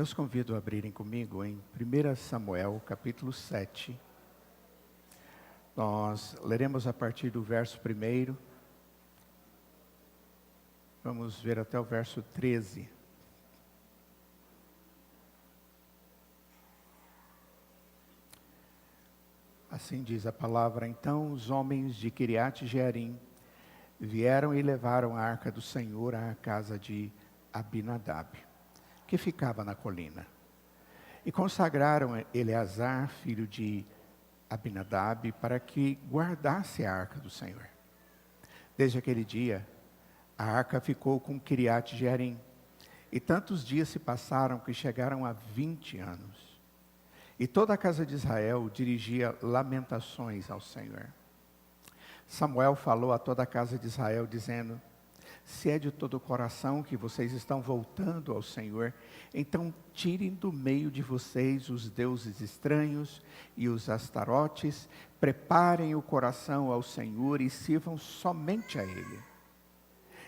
Eu os convido a abrirem comigo em 1 Samuel, capítulo 7. Nós leremos a partir do verso 1. Vamos ver até o verso 13. Assim diz a palavra: Então os homens de Quiriate Jearim vieram e levaram a arca do Senhor à casa de Abinadab, que ficava na colina. E consagraram Eleazar, filho de Abinadab, para que guardasse a arca do Senhor. Desde aquele dia, a arca ficou com Quiriate Jearim, e tantos dias se passaram que chegaram a 20 anos. E toda a casa de Israel dirigia lamentações ao Senhor. Samuel falou a toda a casa de Israel, dizendo: Se é de todo o coração que vocês estão voltando ao Senhor, então tirem do meio de vocês os deuses estranhos e os astarotes, preparem o coração ao Senhor e sirvam somente a Ele.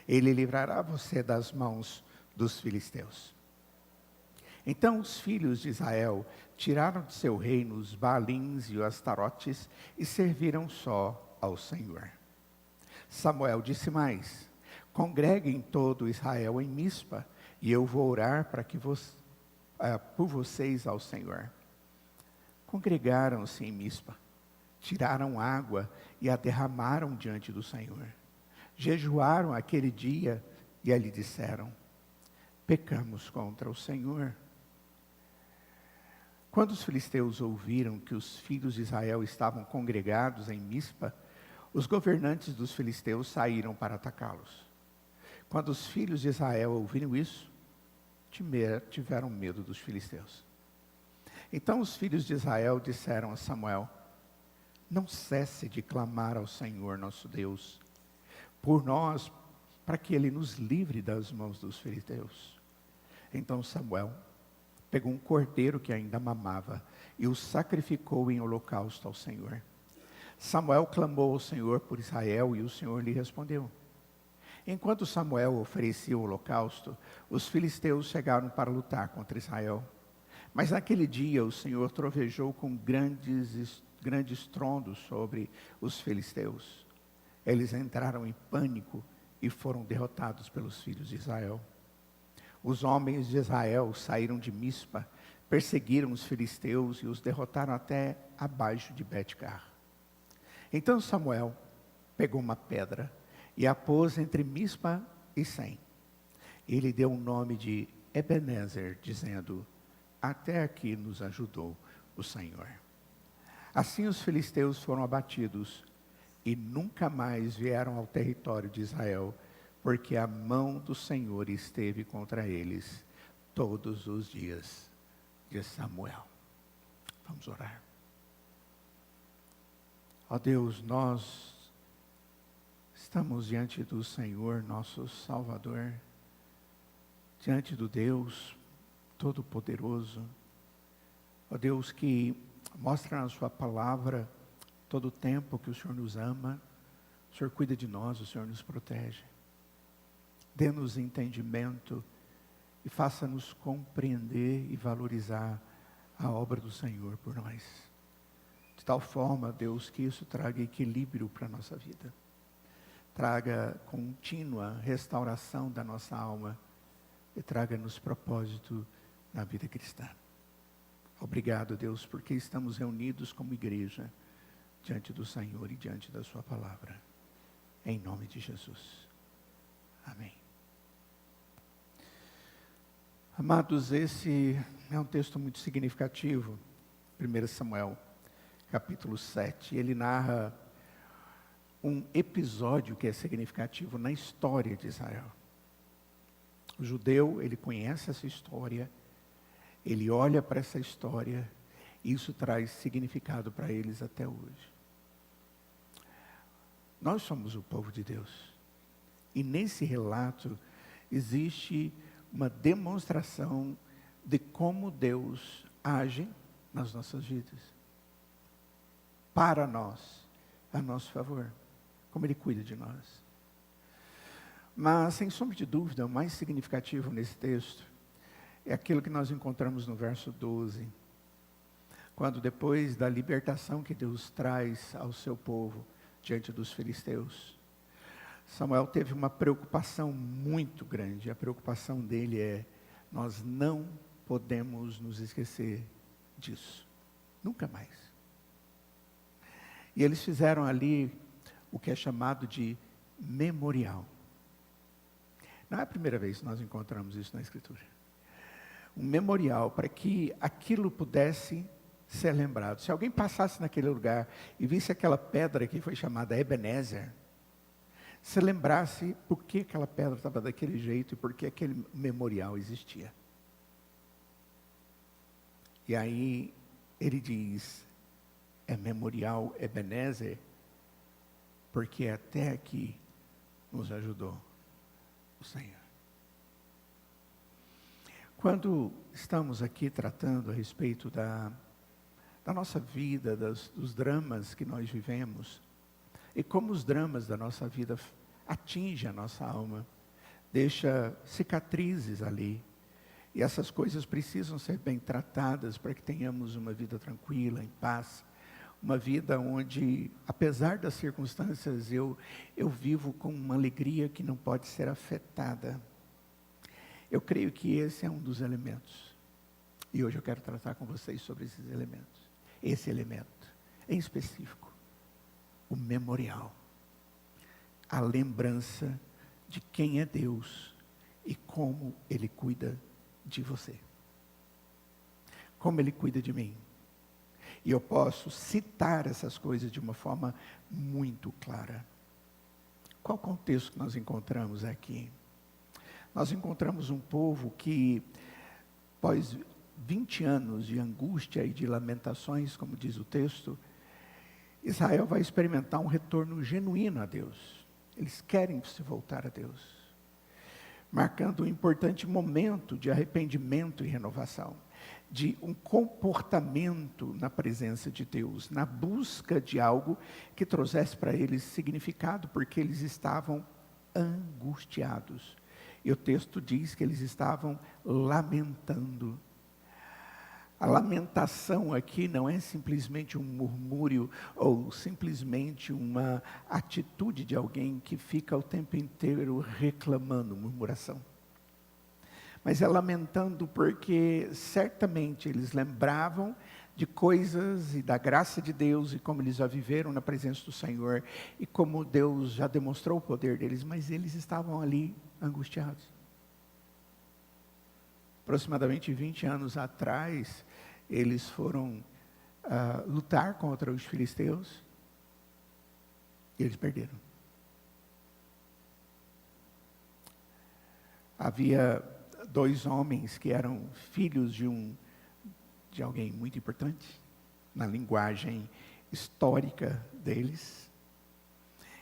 Ele livrará você das mãos dos filisteus. Então os filhos de Israel tiraram de seu reino os Baalins e os Astarotes e serviram só ao Senhor. Samuel disse mais: Congreguem todo Israel em Mispa, e eu vou orar por vocês ao Senhor. Congregaram-se em Mispa, tiraram água e a derramaram diante do Senhor. Jejuaram aquele dia e lhe disseram: Pecamos contra o Senhor. Quando os filisteus ouviram que os filhos de Israel estavam congregados em Mispa, os governantes dos filisteus saíram para atacá-los. Quando os filhos de Israel ouviram isso, tiveram medo dos filisteus. Então os filhos de Israel disseram a Samuel: Não cesse de clamar ao Senhor nosso Deus por nós, para que Ele nos livre das mãos dos filisteus. Então Samuel pegou um cordeiro que ainda mamava e o sacrificou em holocausto ao Senhor. Samuel clamou ao Senhor por Israel e o Senhor lhe respondeu. Enquanto Samuel oferecia o holocausto, os filisteus chegaram para lutar contra Israel. Mas naquele dia o Senhor trovejou com grandes trondos sobre os filisteus. Eles entraram em pânico e foram derrotados pelos filhos de Israel. Os homens de Israel saíram de Mispa, perseguiram os filisteus e os derrotaram até abaixo de Bet-car. Então Samuel pegou uma pedra e a pôs entre Mispa e Sem. Ele deu o nome de Ebenezer, dizendo: Até aqui nos ajudou o Senhor. Assim os filisteus foram abatidos e nunca mais vieram ao território de Israel, porque a mão do Senhor esteve contra eles todos os dias de Samuel. Vamos orar. Ó Deus, nós estamos diante do Senhor, nosso Salvador, diante do Deus Todo-Poderoso, ó Deus que mostra na sua palavra todo o tempo que o Senhor nos ama, o Senhor cuida de nós, o Senhor nos protege. Dê-nos entendimento e faça-nos compreender e valorizar a obra do Senhor por nós. De tal forma, Deus, que isso traga equilíbrio para a nossa vida. Traga contínua restauração da nossa alma e traga-nos propósito na vida cristã. Obrigado, Deus, porque estamos reunidos como igreja diante do Senhor e diante da sua palavra. Em nome de Jesus. Amém. Amados, esse é um texto muito significativo, 1 Samuel, capítulo 7. Ele narra um episódio que é significativo na história de Israel. O judeu, ele conhece essa história, ele olha para essa história, e isso traz significado para eles até hoje. Nós somos o povo de Deus, e nesse relato existe uma demonstração de como Deus age nas nossas vidas, para nós, a nosso favor, como Ele cuida de nós. Mas, sem sombra de dúvida, o mais significativo nesse texto é aquilo que nós encontramos no verso 12. Quando depois da libertação que Deus traz ao seu povo diante dos filisteus, Samuel teve uma preocupação muito grande. A preocupação dele é: nós não podemos nos esquecer disso. Nunca mais. E eles fizeram ali o que é chamado de memorial. Não é a primeira vez que nós encontramos isso na Escritura. Um memorial para que aquilo pudesse ser lembrado. Se alguém passasse naquele lugar e visse aquela pedra que foi chamada Ebenezer, se lembrasse por que aquela pedra estava daquele jeito e por que aquele memorial existia. E aí ele diz, é memorial Ebenezer, porque até aqui nos ajudou o Senhor. Quando estamos aqui tratando a respeito da nossa vida, dos dramas que nós vivemos, e como os dramas da nossa vida atingem a nossa alma, deixa cicatrizes ali, e essas coisas precisam ser bem tratadas para que tenhamos uma vida tranquila, em paz, uma vida onde, apesar das circunstâncias, eu vivo com uma alegria que não pode ser afetada. Eu creio que esse é um dos elementos. E hoje eu quero tratar com vocês sobre esses elementos. Esse elemento, em específico, o memorial. A lembrança de quem é Deus e como Ele cuida de você. Como Ele cuida de mim. E eu posso citar essas coisas de uma forma muito clara. Qual o contexto que nós encontramos aqui? Nós encontramos um povo que, após 20 anos de angústia e de lamentações, como diz o texto, Israel vai experimentar um retorno genuíno a Deus. Eles querem se voltar a Deus, marcando um importante momento de arrependimento e renovação, de um comportamento na presença de Deus, na busca de algo que trouxesse para eles significado, porque eles estavam angustiados. E o texto diz que eles estavam lamentando. A lamentação aqui não é simplesmente um murmúrio ou simplesmente uma atitude de alguém que fica o tempo inteiro reclamando, murmuração. Mas é lamentando porque certamente eles lembravam de coisas e da graça de Deus e como eles já viveram na presença do Senhor e como Deus já demonstrou o poder deles, mas eles estavam ali angustiados. Aproximadamente 20 anos atrás, eles foram lutar contra os filisteus e eles perderam. Havia 2 homens que eram filhos de alguém muito importante, na linguagem histórica deles,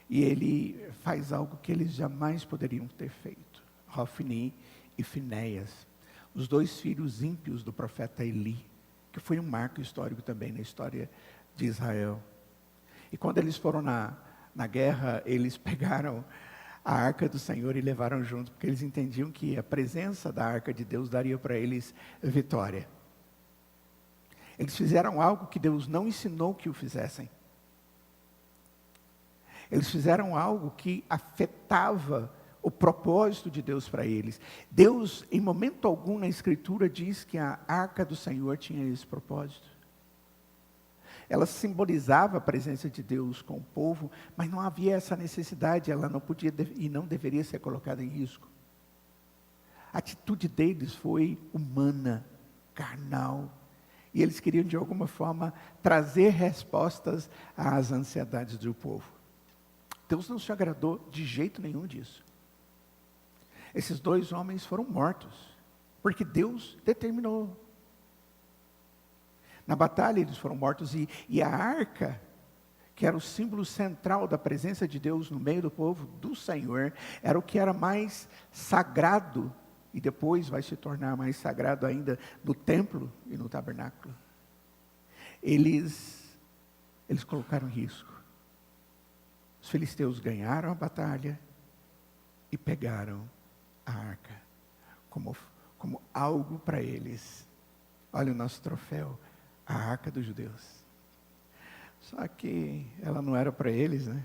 e ele faz algo que eles jamais poderiam ter feito. Hofni e Finéias, os 2 filhos ímpios do profeta Eli, que foi um marco histórico também na história de Israel. E quando eles foram na guerra, eles pegaram a arca do Senhor e levaram junto, porque eles entendiam que a presença da arca de Deus daria para eles vitória. Eles fizeram algo que Deus não ensinou que o fizessem. Eles fizeram algo que afetava o propósito de Deus para eles. Deus, em momento algum na Escritura, diz que a arca do Senhor tinha esse propósito. Ela simbolizava a presença de Deus com o povo, mas não havia essa necessidade, ela não podia e não deveria ser colocada em risco. A atitude deles foi humana, carnal, e eles queriam de alguma forma trazer respostas às ansiedades do povo. Deus não se agradou de jeito nenhum disso. Esses 2 homens foram mortos, porque Deus determinou. Na batalha eles foram mortos e a arca, que era o símbolo central da presença de Deus no meio do povo, do Senhor, era o que era mais sagrado, e depois vai se tornar mais sagrado ainda no templo e no tabernáculo. Eles colocaram em risco. Os filisteus ganharam a batalha e pegaram a arca, como como algo para eles. Olha o nosso troféu, a arca dos judeus. Só que ela não era para eles, né?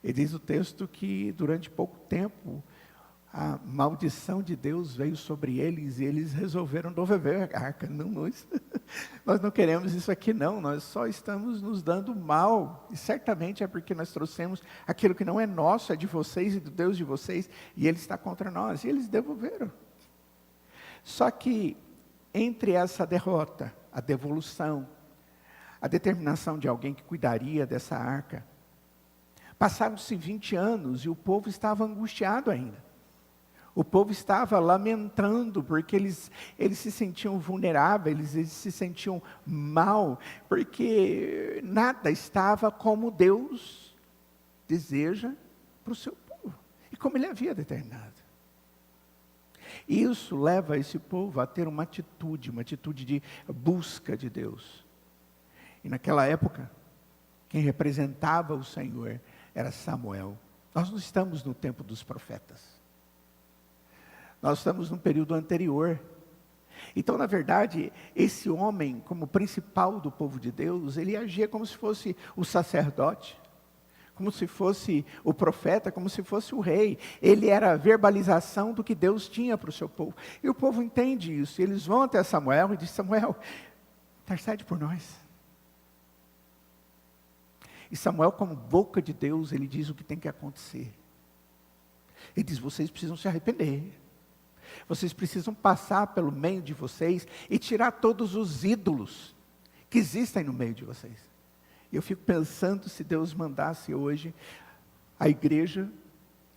E diz o texto que durante pouco tempo a maldição de Deus veio sobre eles e eles resolveram devolver a arca. Não, nós não queremos isso aqui não, nós só estamos nos dando mal. E certamente é porque nós trouxemos aquilo que não é nosso, é de vocês e do Deus de vocês, e Ele está contra nós. E eles devolveram. Só que entre essa derrota, a devolução, a determinação de alguém que cuidaria dessa arca, passaram-se 20 anos e o povo estava angustiado ainda. O povo estava lamentando, porque eles se sentiam vulneráveis, eles se sentiam mal, porque nada estava como Deus deseja para o seu povo, e como Ele havia determinado. E isso leva esse povo a ter uma atitude de busca de Deus. E naquela época, quem representava o Senhor era Samuel. Nós não estamos no tempo dos profetas. Nós estamos num período anterior. Então, na verdade, esse homem, como principal do povo de Deus, ele agia como se fosse o sacerdote, como se fosse o profeta, como se fosse o rei. Ele era a verbalização do que Deus tinha para o seu povo. E o povo entende isso. E eles vão até Samuel e dizem: Samuel, intercede por nós. E Samuel, como boca de Deus, ele diz o que tem que acontecer. Ele diz: vocês precisam se arrepender. Vocês precisam passar pelo meio de vocês e tirar todos os ídolos que existem no meio de vocês. E eu fico pensando, se Deus mandasse hoje a igreja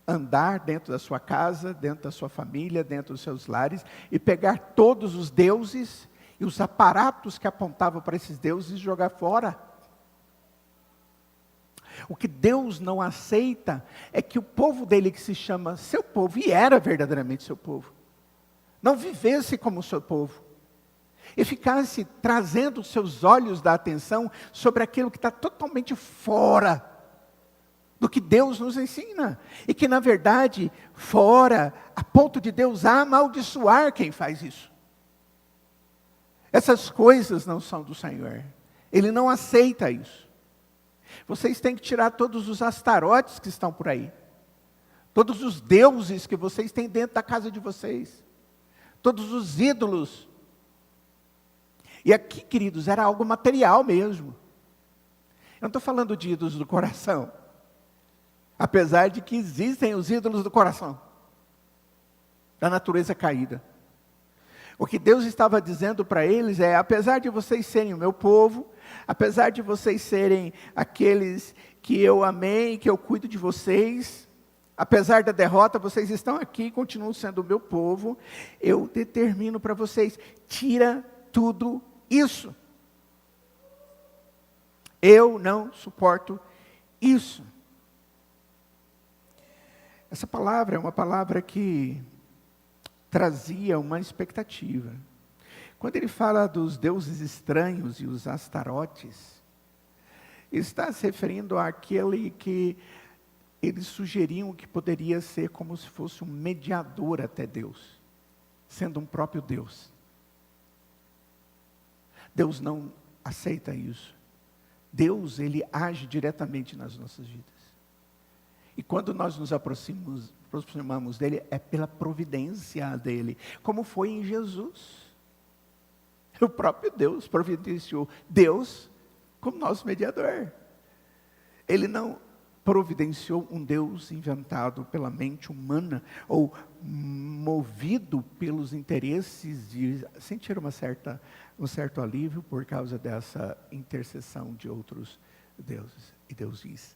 andar dentro da sua casa, dentro da sua família, dentro dos seus lares, e pegar todos os deuses e os aparatos que apontavam para esses deuses e jogar fora. O que Deus não aceita é que o povo dele, que se chama seu povo, e era verdadeiramente seu povo, não vivesse como seu povo, e ficasse trazendo os seus olhos da atenção sobre aquilo que está totalmente fora do que Deus nos ensina, e que na verdade, fora, a ponto de Deus amaldiçoar quem faz isso. Essas coisas não são do Senhor, Ele não aceita isso. Vocês têm que tirar todos os astarotes que estão por aí, todos os deuses que vocês têm dentro da casa de vocês, todos os ídolos. E aqui, queridos, era algo material mesmo. Eu não estou falando de ídolos do coração, apesar de que existem os ídolos do coração, da natureza caída. O que Deus estava dizendo para eles é: apesar de vocês serem o meu povo, apesar de vocês serem aqueles que eu amei, que eu cuido de vocês, apesar da derrota, vocês estão aqui, continuam sendo o meu povo, eu determino para vocês: tira tudo isso. Eu não suporto isso. Essa palavra é uma palavra que trazia uma expectativa. Quando ele fala dos deuses estranhos e os astarotes, ele está se referindo àquele que eles sugeriam que poderia ser como se fosse um mediador até Deus, sendo um próprio Deus. Deus não aceita isso. Deus, Ele age diretamente nas nossas vidas. E quando nós nos aproximamos dEle, é pela providência dEle, como foi em Jesus. O próprio Deus providenciou Deus como nosso mediador. Ele não providenciou um Deus inventado pela mente humana, ou movido pelos interesses de sentir um certo alívio por causa dessa intercessão de outros deuses. E Deus diz: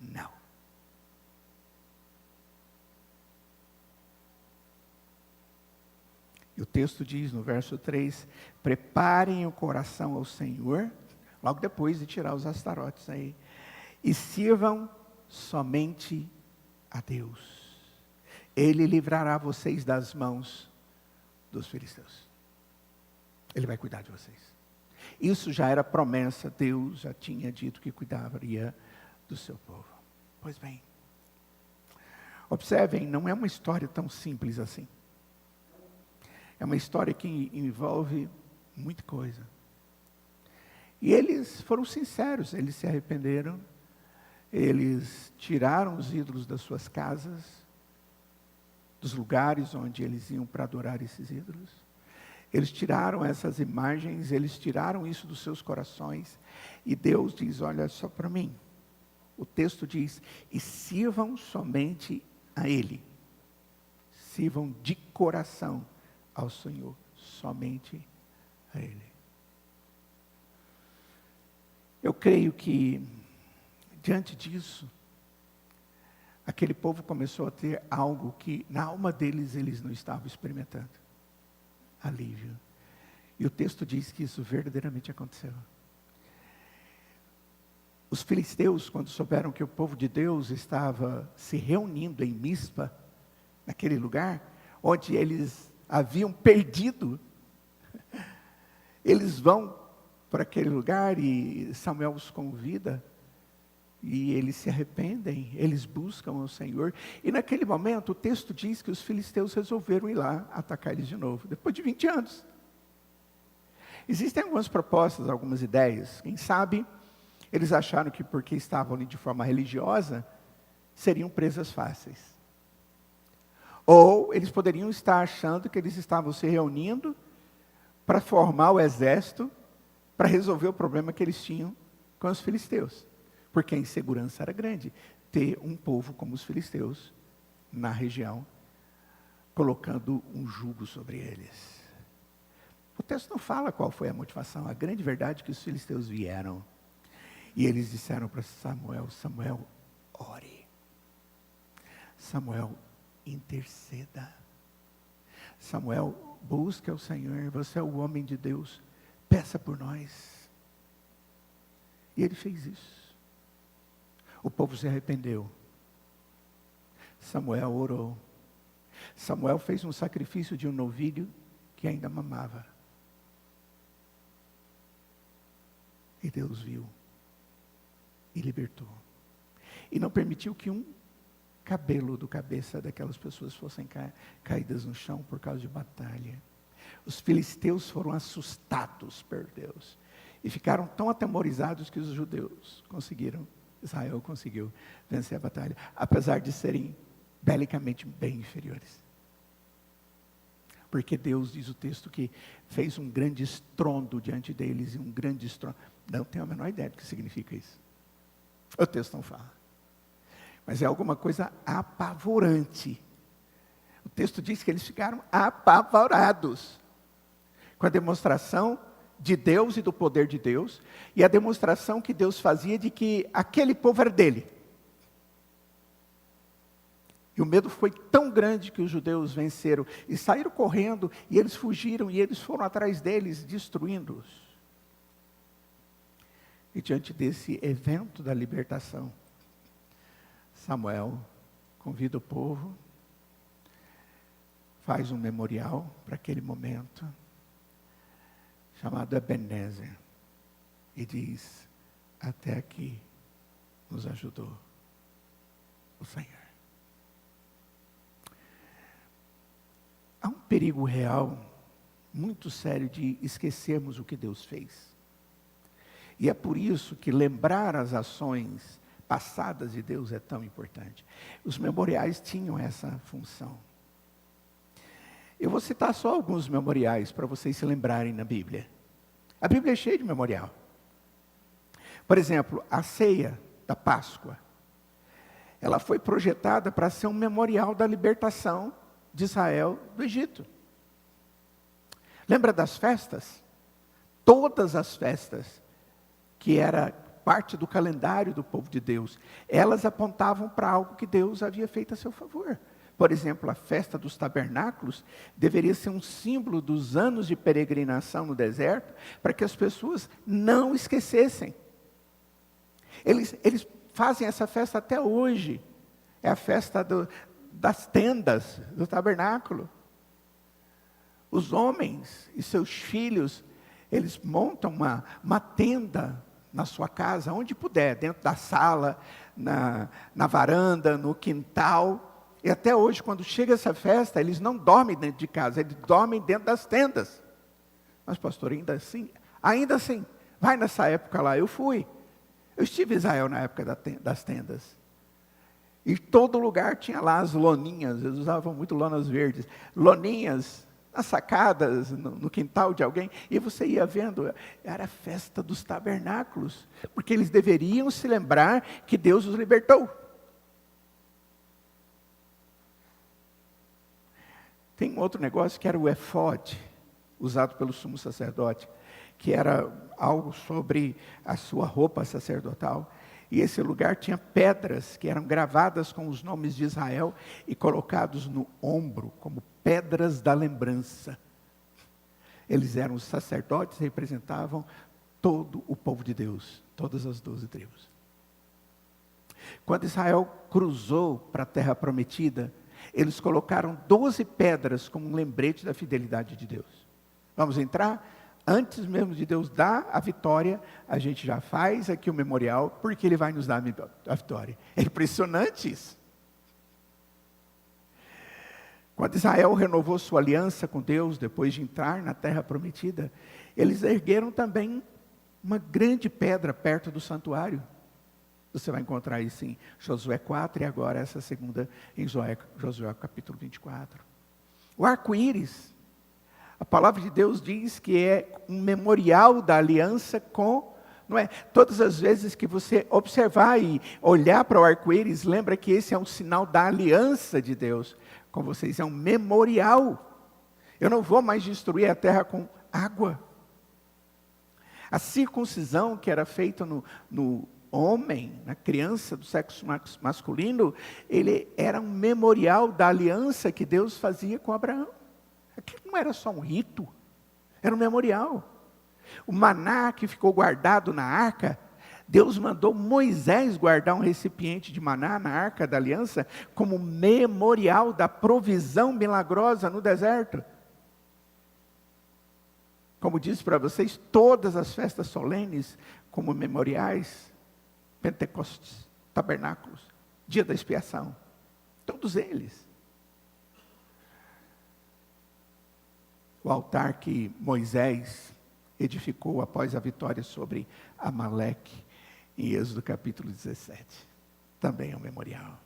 não. E o texto diz no verso 3, preparem o coração ao Senhor, logo depois de tirar os astarotes aí, e sirvam somente a Deus. Ele livrará vocês das mãos dos filisteus. Ele vai cuidar de vocês. Isso já era promessa, Deus já tinha dito que cuidaria do seu povo. Pois bem, observem, não é uma história tão simples assim. É uma história que envolve muita coisa. E eles foram sinceros, eles se arrependeram, eles tiraram os ídolos das suas casas, dos lugares onde eles iam para adorar esses ídolos. Eles tiraram essas imagens, eles tiraram isso dos seus corações. E Deus diz, olha só para mim. O texto diz, e sirvam somente a Ele. Sirvam de coração ao Senhor, somente a Ele. Eu creio que, diante disso, aquele povo começou a ter algo que na alma deles eles não estavam experimentando. Alívio. E o texto diz que isso verdadeiramente aconteceu. Os filisteus, quando souberam que o povo de Deus estava se reunindo em Mispa, naquele lugar, onde eles haviam perdido, eles vão para aquele lugar e Samuel os convida, e eles se arrependem, eles buscam o Senhor, e naquele momento o texto diz que os filisteus resolveram ir lá atacar eles de novo, depois de 20 anos. Existem algumas propostas, algumas ideias, quem sabe eles acharam que porque estavam ali de forma religiosa, seriam presas fáceis. Ou eles poderiam estar achando que eles estavam se reunindo para formar o exército, para resolver o problema que eles tinham com os filisteus. Porque a insegurança era grande, ter um povo como os filisteus na região, colocando um jugo sobre eles. O texto não fala qual foi a motivação, a grande verdade é que os filisteus vieram. E eles disseram para Samuel, Samuel, ore. Samuel, interceda. Samuel, busque ao Senhor, você é o homem de Deus, peça por nós. E ele fez isso. O povo se arrependeu. Samuel orou. Samuel fez um sacrifício de um novilho que ainda mamava. E Deus viu. E libertou. E não permitiu que um cabelo do cabeça daquelas pessoas fossem caídas no chão por causa de batalha. Os filisteus foram assustados por Deus. E ficaram tão atemorizados que os judeus Israel conseguiu vencer a batalha. Apesar de serem belicamente bem inferiores. Porque Deus, diz o texto, que fez um grande estrondo diante deles. E um grande estrondo. Não tenho a menor ideia do que significa isso. O texto não fala. Mas é alguma coisa apavorante. O texto diz que eles ficaram apavorados com a demonstração de Deus e do poder de Deus, e a demonstração que Deus fazia de que aquele povo era dele. E o medo foi tão grande que os judeus venceram, e saíram correndo, e eles fugiram, e eles foram atrás deles, destruindo-os. E diante desse evento da libertação, Samuel convida o povo, faz um memorial para aquele momento, chamado Ebenezer, e diz, até aqui nos ajudou o Senhor. Há um perigo real, muito sério, de esquecermos o que Deus fez. E é por isso que lembrar as ações passadas de Deus é tão importante. Os memoriais tinham essa função. Eu vou citar só alguns memoriais para vocês se lembrarem na Bíblia. A Bíblia é cheia de memorial. Por exemplo, a ceia da Páscoa. Ela foi projetada para ser um memorial da libertação de Israel do Egito. Lembra das festas? Todas as festas que era parte do calendário do povo de Deus, elas apontavam para algo que Deus havia feito a seu favor. Por exemplo, a festa dos tabernáculos deveria ser um símbolo dos anos de peregrinação no deserto, para que as pessoas não esquecessem. Eles fazem essa festa até hoje. É a festa das tendas, do tabernáculo. Os homens e seus filhos, eles montam uma tenda na sua casa, onde puder, dentro da sala, na varanda, no quintal, E até hoje, quando chega essa festa, eles não dormem dentro de casa, eles dormem dentro das tendas. Mas, pastor, ainda assim, vai nessa época lá, eu fui. Eu estive em Israel na época das tendas. E todo lugar tinha lá as loninhas, eles usavam muito lonas verdes. Loninhas nas sacadas, no quintal de alguém. E você ia vendo, era a festa dos tabernáculos. Porque eles deveriam se lembrar que Deus os libertou. Tem um outro negócio que era o efode, usado pelo sumo sacerdote, que era algo sobre a sua roupa sacerdotal. E esse lugar tinha pedras que eram gravadas com os nomes de Israel e colocados no ombro, como pedras da lembrança. Eles eram os sacerdotes, representavam todo o povo de Deus, todas as 12 tribos. Quando Israel cruzou para a terra prometida, eles colocaram 12 pedras como um lembrete da fidelidade de Deus. Vamos entrar? Antes mesmo de Deus dar a vitória, a gente já faz aqui o memorial, porque Ele vai nos dar a vitória. É impressionante isso. Quando Israel renovou sua aliança com Deus, depois de entrar na terra prometida, eles ergueram também uma grande pedra perto do santuário. Você vai encontrar isso em Josué 4 e agora essa segunda em Josué capítulo 24. O arco-íris. A palavra de Deus diz que é um memorial da aliança com, não é? Todas as vezes que você observar e olhar para o arco-íris, lembra que esse é um sinal da aliança de Deus com vocês, é um memorial. Eu não vou mais destruir a terra com água. A circuncisão que era feita no homem, na criança do sexo masculino, ele era um memorial da aliança que Deus fazia com Abraão. Aquilo não era só um rito, era um memorial. O maná que ficou guardado na arca, Deus mandou Moisés guardar um recipiente de maná na arca da aliança, como memorial da provisão milagrosa no deserto. Como disse para vocês, todas as festas solenes, como memoriais, Pentecostes, tabernáculos, dia da expiação, todos eles. O altar que Moisés edificou após a vitória sobre Amaleque, em Êxodo capítulo 17, também é um memorial.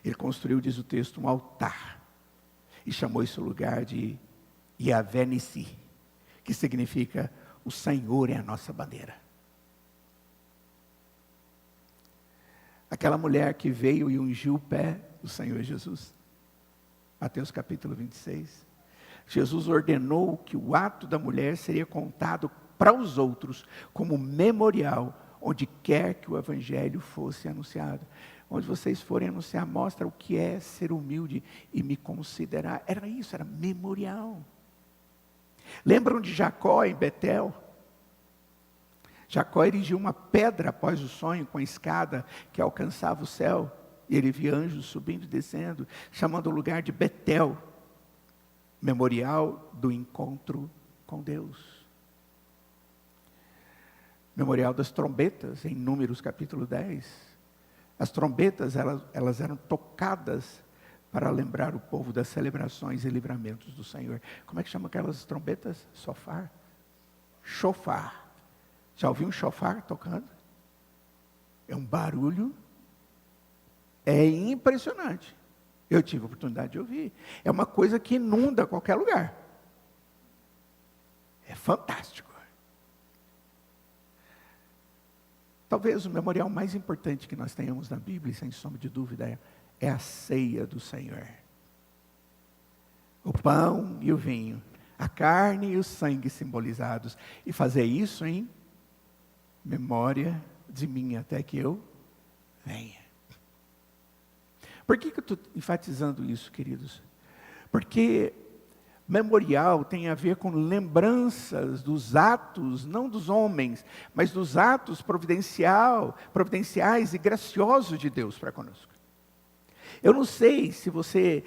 Ele construiu, diz o texto, um altar, e chamou esse lugar de Yahvé Nissi, que significa o Senhor é a nossa bandeira. Aquela mulher que veio e ungiu o pé do Senhor Jesus, Mateus capítulo 26, Jesus ordenou que o ato da mulher seria contado para os outros como memorial, onde quer que o evangelho fosse anunciado. Onde vocês forem anunciar, mostra o que é ser humilde e me considerar. Era isso, era memorial. Lembram de Jacó em Betel? Jacó erigiu uma pedra após o sonho com a escada que alcançava o céu. E ele via anjos subindo e descendo, chamando o lugar de Betel. Memorial do encontro com Deus. Memorial das trombetas, em Números capítulo 10. As trombetas, elas eram tocadas para lembrar o povo das celebrações e livramentos do Senhor. Como é que chama aquelas trombetas? Sofar? Chofar. Já ouviu um chofar tocando? É um barulho, é impressionante. Eu tive a oportunidade de ouvir. É uma coisa que inunda qualquer lugar. É fantástico. Talvez o memorial mais importante que nós tenhamos na Bíblia, sem sombra de dúvida, é a ceia do Senhor. O pão e o vinho, a carne e o sangue simbolizados. E fazer isso em memória de mim até que eu venha. Por que eu estou enfatizando isso, queridos? Porque memorial tem a ver com lembranças dos atos, não dos homens, mas dos atos providenciais e graciosos de Deus para conosco. Eu não sei se você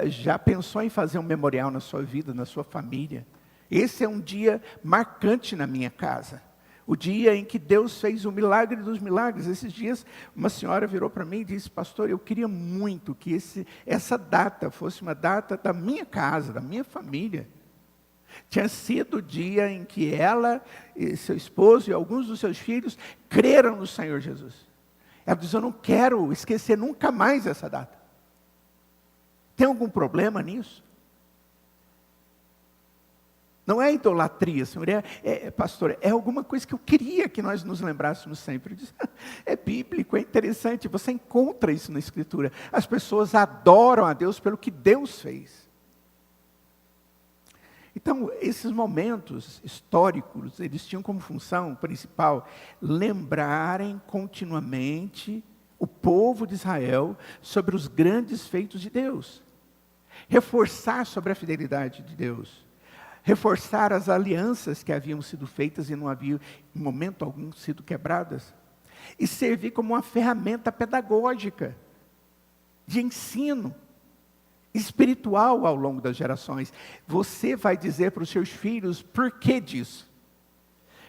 já pensou em fazer um memorial na sua vida, na sua família. Esse é um dia marcante na minha casa. O dia em que Deus fez o milagre dos milagres. Esses dias, uma senhora virou para mim e disse: pastor, eu queria muito que essa data fosse uma data da minha casa, da minha família. Tinha sido o dia em que ela, e seu esposo e alguns dos seus filhos creram no Senhor Jesus. Ela diz: eu não quero esquecer nunca mais essa data. Tem algum problema nisso? Não é idolatria, Senhor, pastor, é alguma coisa que eu queria que nós nos lembrássemos sempre. É bíblico, é interessante, você encontra isso na Escritura. As pessoas adoram a Deus pelo que Deus fez. Então, esses momentos históricos, eles tinham como função principal lembrarem continuamente o povo de Israel sobre os grandes feitos de Deus. Reforçar sobre a fidelidade de Deus. Reforçar as alianças que haviam sido feitas e não haviam, em momento algum, sido quebradas. E servir como uma ferramenta pedagógica, de ensino espiritual ao longo das gerações. Você vai dizer para os seus filhos por que disso.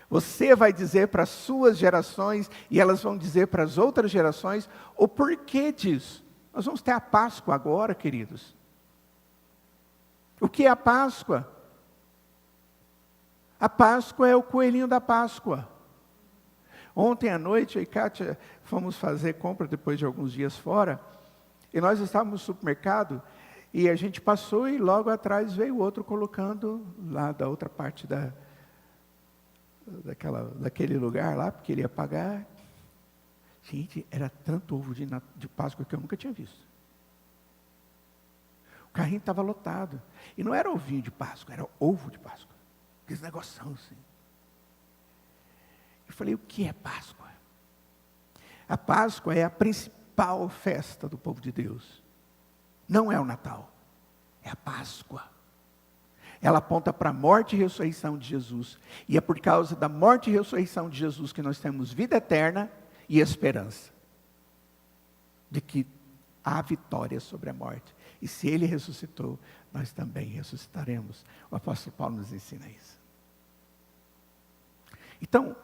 Você vai dizer para as suas gerações, e elas vão dizer para as outras gerações, o porquê disso. Nós vamos ter a Páscoa agora, queridos. O que é a Páscoa? A Páscoa é o coelhinho da Páscoa. Ontem à noite, eu e Kátia fomos fazer compra depois de alguns dias fora, e nós estávamos no supermercado, e a gente passou e logo atrás veio outro colocando lá da outra parte daquele lugar lá, porque ele ia pagar. Gente, era tanto ovo de Páscoa que eu nunca tinha visto. O carrinho estava lotado. E não era ovinho de Páscoa, era ovo de Páscoa. Aqueles negoção assim. Eu falei: o que é Páscoa? A Páscoa é a principal festa do povo de Deus. Não é o Natal, é a Páscoa. Ela aponta para a morte e ressurreição de Jesus. E é por causa da morte e ressurreição de Jesus que nós temos vida eterna e esperança. De que há vitória sobre a morte. E se Ele ressuscitou, nós também ressuscitaremos. O apóstolo Paulo nos ensina isso. Então,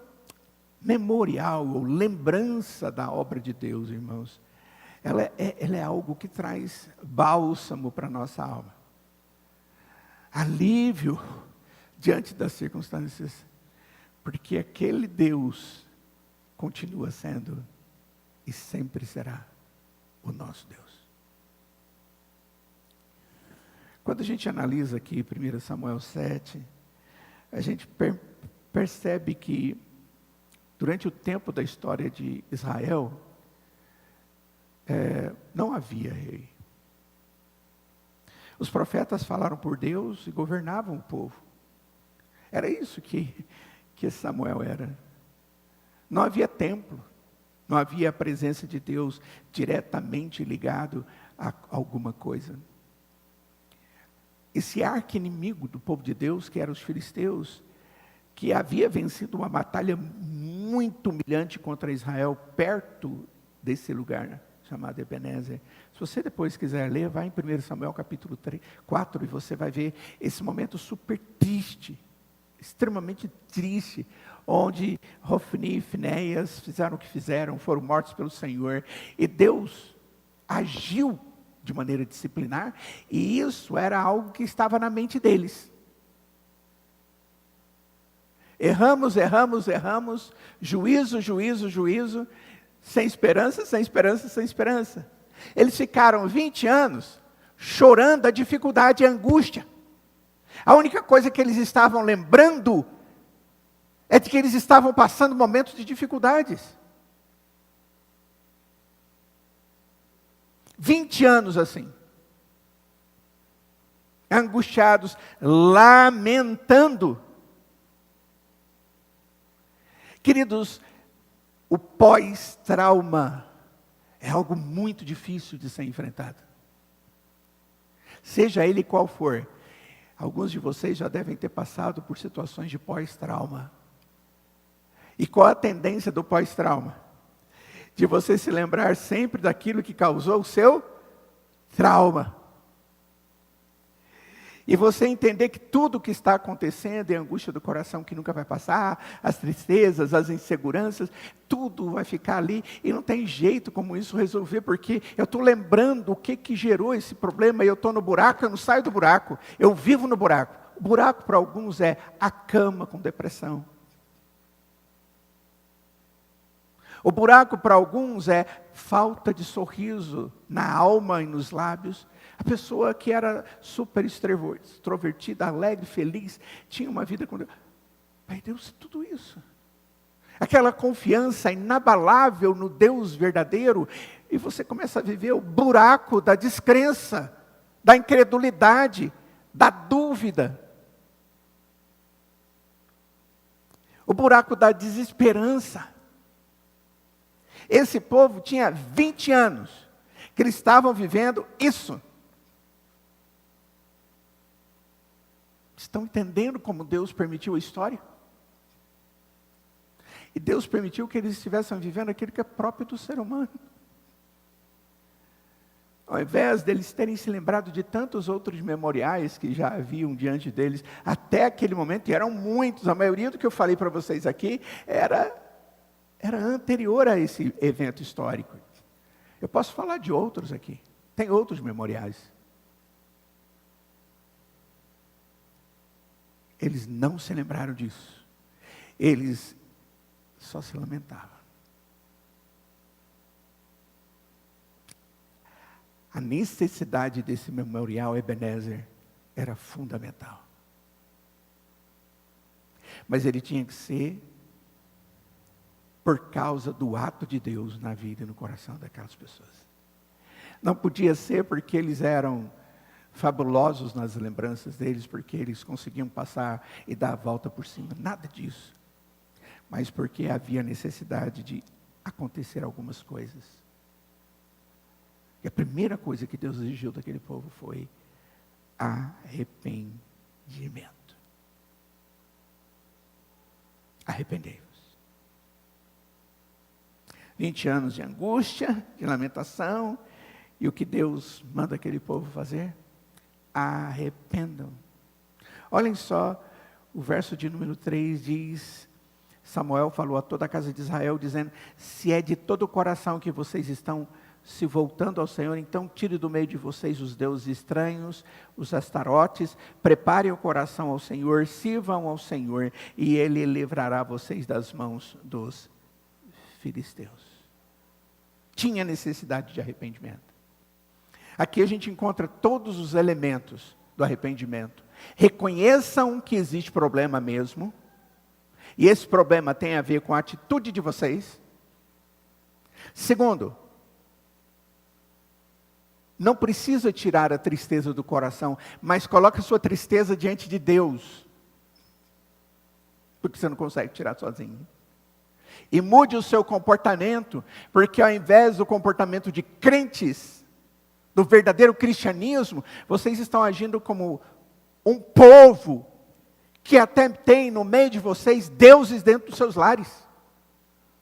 memorial ou lembrança da obra de Deus, irmãos, ela é algo que traz bálsamo para a nossa alma. Alívio diante das circunstâncias, porque aquele Deus continua sendo e sempre será o nosso Deus. Quando a gente analisa aqui 1 Samuel 7, a gente percebe que durante o tempo da história de Israel, não havia rei. Os profetas falaram por Deus e governavam o povo. Era isso que Samuel era. Não havia templo, não havia a presença de Deus diretamente ligado a alguma coisa. Esse arqui-inimigo do povo de Deus, que eram os filisteus, que havia vencido uma batalha muito humilhante contra Israel, perto desse lugar chamado Ebenezer. Se você depois quiser ler, vai em 1 Samuel capítulo 4, e você vai ver esse momento super triste, extremamente triste, onde Hofni e Finéias fizeram o que fizeram, foram mortos pelo Senhor, e Deus agiu de maneira disciplinar, e isso era algo que estava na mente deles. Erramos, juízo, sem esperança. Eles ficaram 20 anos chorando a dificuldade e a angústia. A única coisa que eles estavam lembrando é de que eles estavam passando momentos de dificuldades. 20 anos assim. Angustiados, lamentando. Queridos, o pós-trauma é algo muito difícil de ser enfrentado. Seja ele qual for. Alguns de vocês já devem ter passado por situações de pós-trauma. E qual a tendência do pós-trauma? De você se lembrar sempre daquilo que causou o seu trauma. E você entender que tudo que está acontecendo é a angústia do coração que nunca vai passar, as tristezas, as inseguranças, tudo vai ficar ali e não tem jeito como isso resolver, porque eu estou lembrando o que gerou esse problema e eu estou no buraco, eu não saio do buraco, eu vivo no buraco. O buraco para alguns é a cama com depressão. O buraco para alguns é falta de sorriso na alma e nos lábios. A pessoa que era super extrovertida, alegre, feliz, tinha uma vida com Deus. Pai Deus, tudo isso. Aquela confiança inabalável no Deus verdadeiro. E você começa a viver o buraco da descrença, da incredulidade, da dúvida. O buraco da desesperança. Esse povo tinha 20 anos que eles estavam vivendo isso. Estão entendendo como Deus permitiu a história? E Deus permitiu que eles estivessem vivendo aquilo que é próprio do ser humano. Ao invés deles terem se lembrado de tantos outros memoriais que já haviam diante deles, até aquele momento, e eram muitos, a maioria do que eu falei para vocês aqui, era anterior a esse evento histórico. Eu posso falar de outros aqui, tem outros memoriais. Eles não se lembraram disso, eles só se lamentavam. A necessidade desse memorial Ebenezer era fundamental. Mas ele tinha que ser por causa do ato de Deus na vida e no coração daquelas pessoas. Não podia ser porque eles eram fabulosos nas lembranças deles, porque eles conseguiam passar e dar a volta por cima. Nada disso. Mas porque havia necessidade de acontecer algumas coisas. E a primeira coisa que Deus exigiu daquele povo foi arrependimento. Arrependei-vos. 20 anos de angústia, de lamentação, e o que Deus manda aquele povo fazer? Arrependam. Olhem só, o verso de número 3 diz, Samuel falou a toda a casa de Israel, dizendo, se é de todo o coração que vocês estão se voltando ao Senhor, então tire do meio de vocês os deuses estranhos, os astarotes, preparem o coração ao Senhor, sirvam ao Senhor, e Ele livrará vocês das mãos dos filisteus. Tinha necessidade de arrependimento. Aqui a gente encontra todos os elementos do arrependimento. Reconheçam que existe problema mesmo, e esse problema tem a ver com a atitude de vocês. Segundo, não precisa tirar a tristeza do coração, mas coloque a sua tristeza diante de Deus, porque você não consegue tirar sozinho. E mude o seu comportamento, porque ao invés do comportamento de crentes, do verdadeiro cristianismo, vocês estão agindo como um povo, que até tem no meio de vocês, deuses dentro dos seus lares,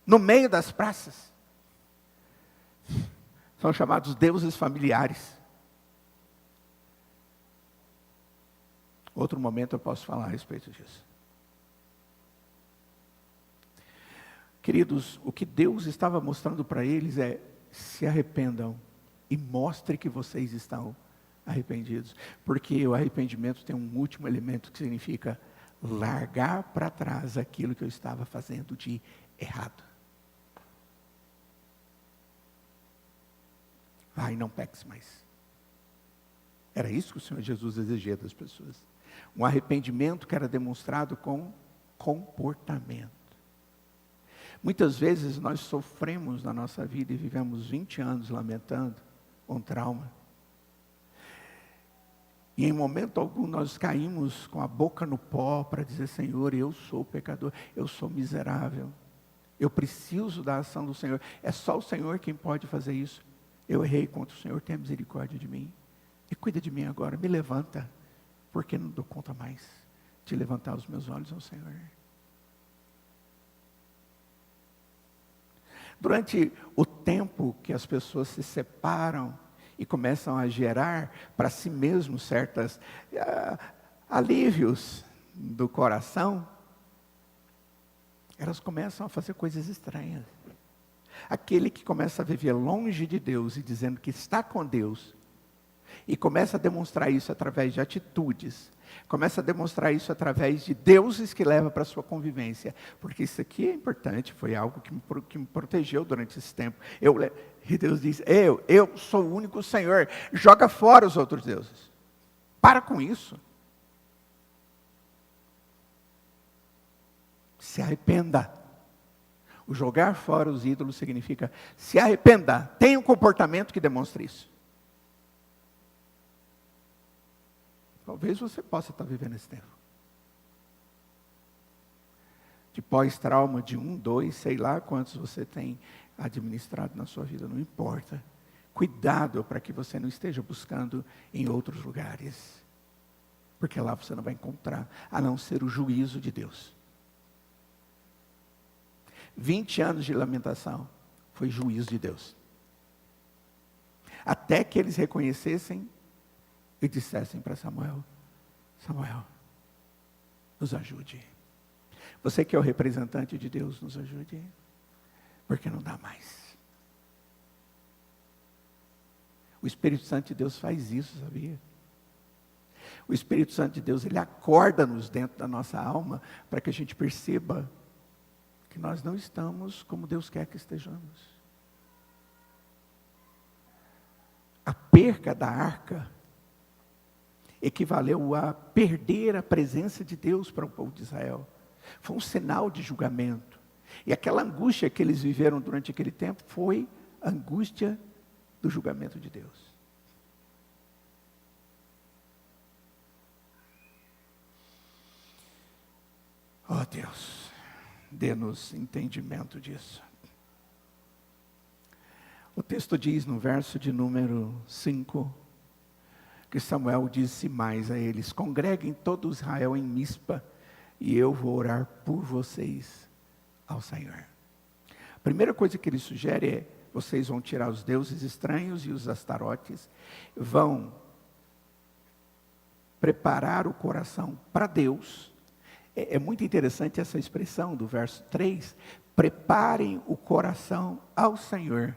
no meio das praças. São chamados deuses familiares. Outro momento eu posso falar a respeito disso. Queridos, o que Deus estava mostrando para eles é, se arrependam e mostre que vocês estão arrependidos. Porque o arrependimento tem um último elemento que significa largar para trás aquilo que eu estava fazendo de errado. Vai, não peques mais. Era isso que o Senhor Jesus exigia das pessoas. Um arrependimento que era demonstrado com comportamento. Muitas vezes nós sofremos na nossa vida e vivemos 20 anos lamentando um trauma. E em momento algum nós caímos com a boca no pó para dizer, Senhor, eu sou pecador, eu sou miserável. Eu preciso da ação do Senhor. É só o Senhor quem pode fazer isso. Eu errei contra o Senhor, tenha misericórdia de mim. E cuida de mim agora, me levanta, porque não dou conta mais de levantar os meus olhos ao Senhor. Durante o tempo que as pessoas se separam e começam a gerar para si mesmos certos alívios do coração, elas começam a fazer coisas estranhas. Aquele que começa a viver longe de Deus e dizendo que está com Deus, e começa a demonstrar isso através de atitudes, começa a demonstrar isso através de deuses que leva para a sua convivência, porque isso aqui é importante, foi algo que me protegeu durante esse tempo. E Deus diz, eu sou o único Senhor, joga fora os outros deuses. Para com isso. Se arrependa. O jogar fora os ídolos significa se arrependa, tenha um comportamento que demonstre isso. Talvez você possa estar vivendo esse tempo. De pós-trauma de 1, 2, sei lá quantos você tem administrado na sua vida, não importa. Cuidado para que você não esteja buscando em outros lugares. Porque lá você não vai encontrar, a não ser o juízo de Deus. 20 anos de lamentação foi juízo de Deus. Até que eles reconhecessem e dissessem para Samuel, Samuel, nos ajude. Você que é o representante de Deus, nos ajude. Porque não dá mais. O Espírito Santo de Deus faz isso, sabia? O Espírito Santo de Deus, ele acorda-nos dentro da nossa alma para que a gente perceba que nós não estamos como Deus quer que estejamos. A perca da arca equivaleu a perder a presença de Deus para o povo de Israel. Foi um sinal de julgamento. E aquela angústia que eles viveram durante aquele tempo foi a angústia do julgamento de Deus. Oh Deus, dê-nos entendimento disso. O texto diz no verso de número 5, que Samuel disse mais a eles, congreguem todo Israel em Mispa, e eu vou orar por vocês ao Senhor. A primeira coisa que ele sugere é, vocês vão tirar os deuses estranhos e os astarotes, vão preparar o coração para Deus. É muito interessante essa expressão do verso 3, preparem o coração ao Senhor.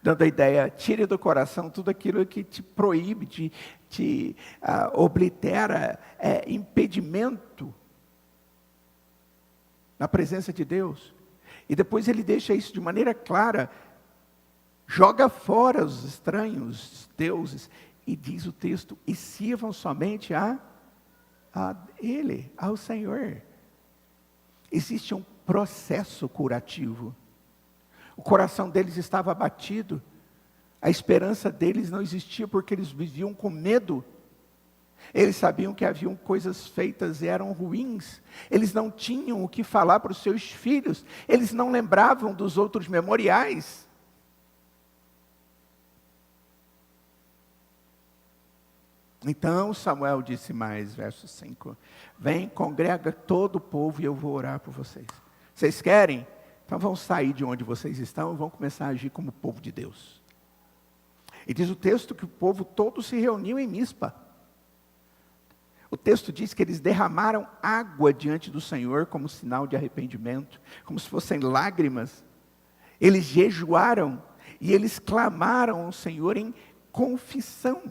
Dando a ideia, tire do coração tudo aquilo que te proíbe, te oblitera, impedimento na presença de Deus. E depois ele deixa isso de maneira clara, joga fora os estranhos deuses, e diz o texto, e sirvam somente a Ele, ao Senhor. Existe um processo curativo. O coração deles estava abatido. A esperança deles não existia porque eles viviam com medo. Eles sabiam que haviam coisas feitas e eram ruins. Eles não tinham o que falar para os seus filhos. Eles não lembravam dos outros memoriais. Então Samuel disse mais, verso 5. Vem, congrega todo o povo e eu vou orar por vocês. Vocês querem? Então vão sair de onde vocês estão e vão começar a agir como povo de Deus. E diz o texto que o povo todo se reuniu em Mispa. O texto diz que eles derramaram água diante do Senhor como sinal de arrependimento, como se fossem lágrimas. Eles jejuaram e eles clamaram ao Senhor em confissão.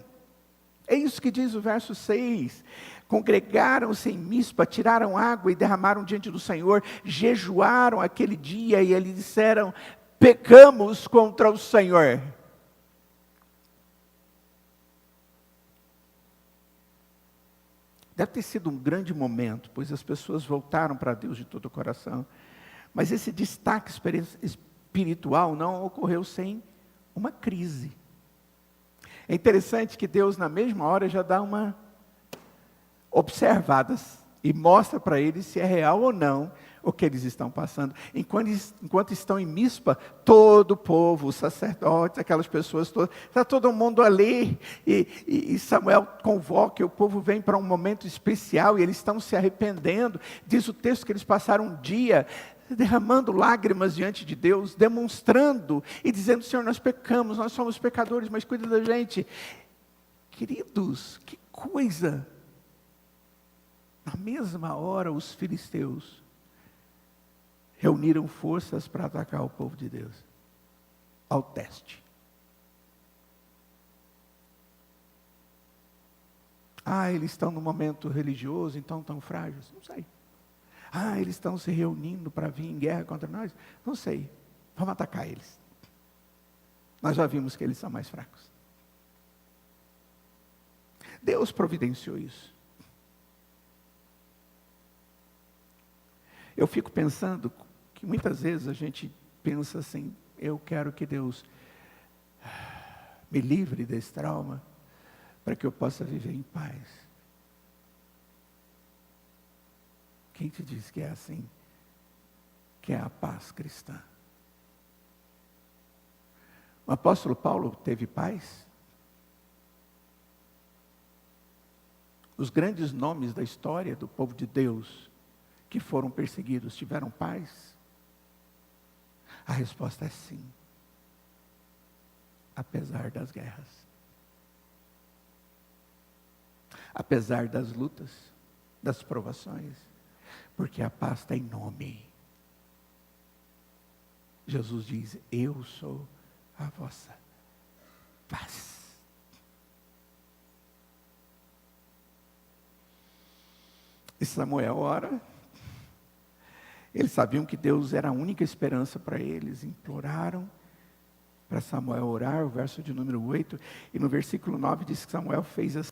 É isso que diz o verso 6. Congregaram-se em Mispa, tiraram água e derramaram diante do Senhor, jejuaram aquele dia e eles disseram, pecamos contra o Senhor. Deve ter sido um grande momento, pois as pessoas voltaram para Deus de todo o coração. Mas esse destaque espiritual não ocorreu sem uma crise. É interessante que Deus, na mesma hora, já dá uma observada e mostra para eles se é real ou não o que eles estão passando. Enquanto estão em Mispa, todo o povo, os sacerdotes, aquelas pessoas todas, está todo mundo ali, e Samuel convoca, e o povo vem para um momento especial, e eles estão se arrependendo. Diz o texto que eles passaram um dia derramando lágrimas diante de Deus, demonstrando e dizendo: Senhor, nós pecamos, nós somos pecadores, mas cuida da gente. Queridos, que coisa! Na mesma hora, os filisteus reuniram forças para atacar o povo de Deus. Ao teste. Eles estão num momento religioso, então estão frágeis? Não sei. Eles estão se reunindo para vir em guerra contra nós? Não sei. Vamos atacar eles. Nós já vimos que eles são mais fracos. Deus providenciou isso. Eu fico pensando que muitas vezes a gente pensa assim: eu quero que Deus me livre desse trauma, para que eu possa viver em paz. Quem te diz que é assim? Que é a paz cristã. O apóstolo Paulo teve paz? Os grandes nomes da história do povo de Deus que foram perseguidos tiveram paz? A resposta é sim. Apesar das guerras. Apesar das lutas, das provações, porque a paz está em nome. Jesus diz: eu sou a vossa paz. E Samuel ora. Eles sabiam que Deus era a única esperança para eles, imploraram para Samuel orar, o verso de número 8, e no versículo 9 diz que Samuel fez assim.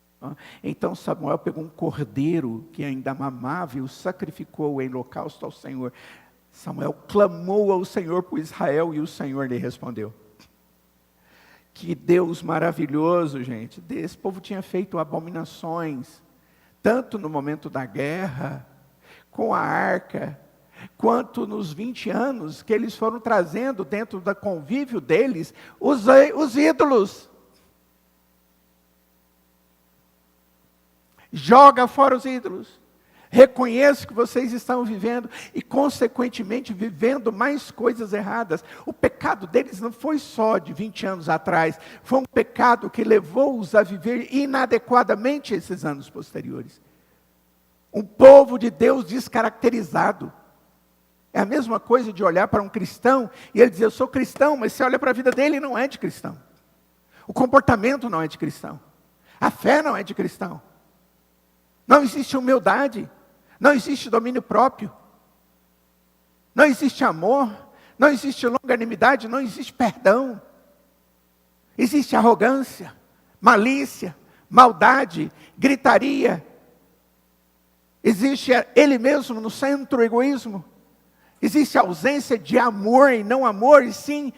Então Samuel pegou um cordeiro que ainda mamava e o sacrificou em holocausto ao Senhor. Samuel clamou ao Senhor por Israel e o Senhor lhe respondeu. Que Deus maravilhoso, gente. Esse povo tinha feito abominações, tanto no momento da guerra, com a arca, quanto nos 20 anos que eles foram trazendo dentro do convívio deles os ídolos. Joga fora os ídolos. Reconheço que vocês estão vivendo e, consequentemente, vivendo mais coisas erradas. O pecado deles não foi só de 20 anos atrás. Foi um pecado que levou-os a viver inadequadamente esses anos posteriores. Um povo de Deus descaracterizado. É a mesma coisa de olhar para um cristão e ele dizer: eu sou cristão, mas você olha para a vida dele e não é de cristão. O comportamento não é de cristão. A fé não é de cristão. Não existe humildade, não existe domínio próprio, não existe amor, não existe longanimidade, não existe perdão. Existe arrogância, malícia, maldade, gritaria. Existe ele mesmo no centro, o egoísmo. Existe ausência de amor e não amor, e sim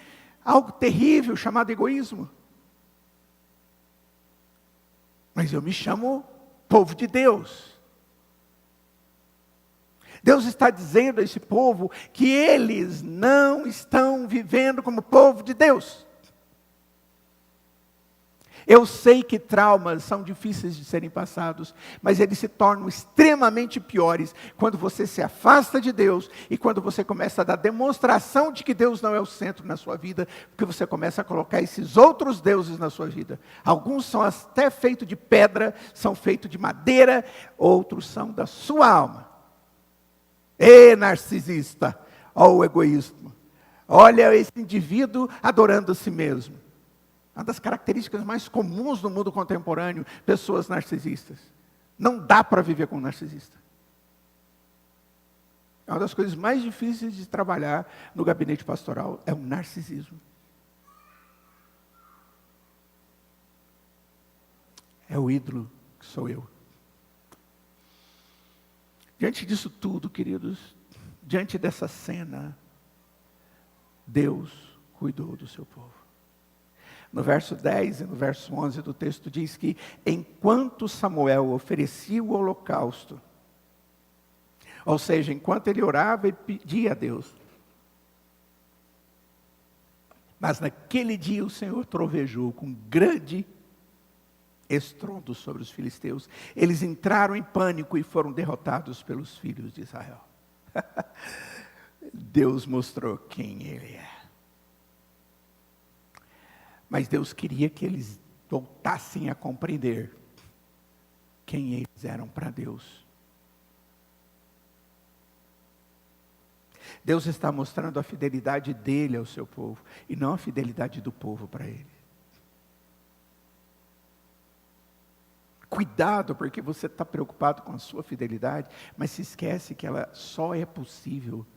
algo terrível chamado egoísmo. Mas eu me chamo povo de Deus. Deus está dizendo a esse povo que eles não estão vivendo como povo de Deus. Eu sei que traumas são difíceis de serem passados, mas eles se tornam extremamente piores quando você se afasta de Deus e quando você começa a dar demonstração de que Deus não é o centro na sua vida, porque você começa a colocar esses outros deuses na sua vida. Alguns são até feitos de pedra, são feitos de madeira, outros são da sua alma. Ê, narcisista, ó o egoísmo. Olha esse indivíduo adorando a si mesmo. Uma das características mais comuns no mundo contemporâneo, pessoas narcisistas. Não dá para viver com um narcisista. É uma das coisas mais difíceis de trabalhar no gabinete pastoral, é o narcisismo. É o ídolo que sou eu. Diante disso tudo, queridos, diante dessa cena, Deus cuidou do seu povo. No verso 10 e no verso 11 do texto diz que, enquanto Samuel oferecia o holocausto, ou seja, enquanto ele orava e pedia a Deus, mas naquele dia o Senhor trovejou com grande estrondo sobre os filisteus. Eles entraram em pânico e foram derrotados pelos filhos de Israel. Deus mostrou quem Ele é. Mas Deus queria que eles voltassem a compreender quem eles eram para Deus. Deus está mostrando a fidelidade dele ao seu povo, e não a fidelidade do povo para ele. Cuidado, porque você está preocupado com a sua fidelidade, mas se esquece que ela só é possível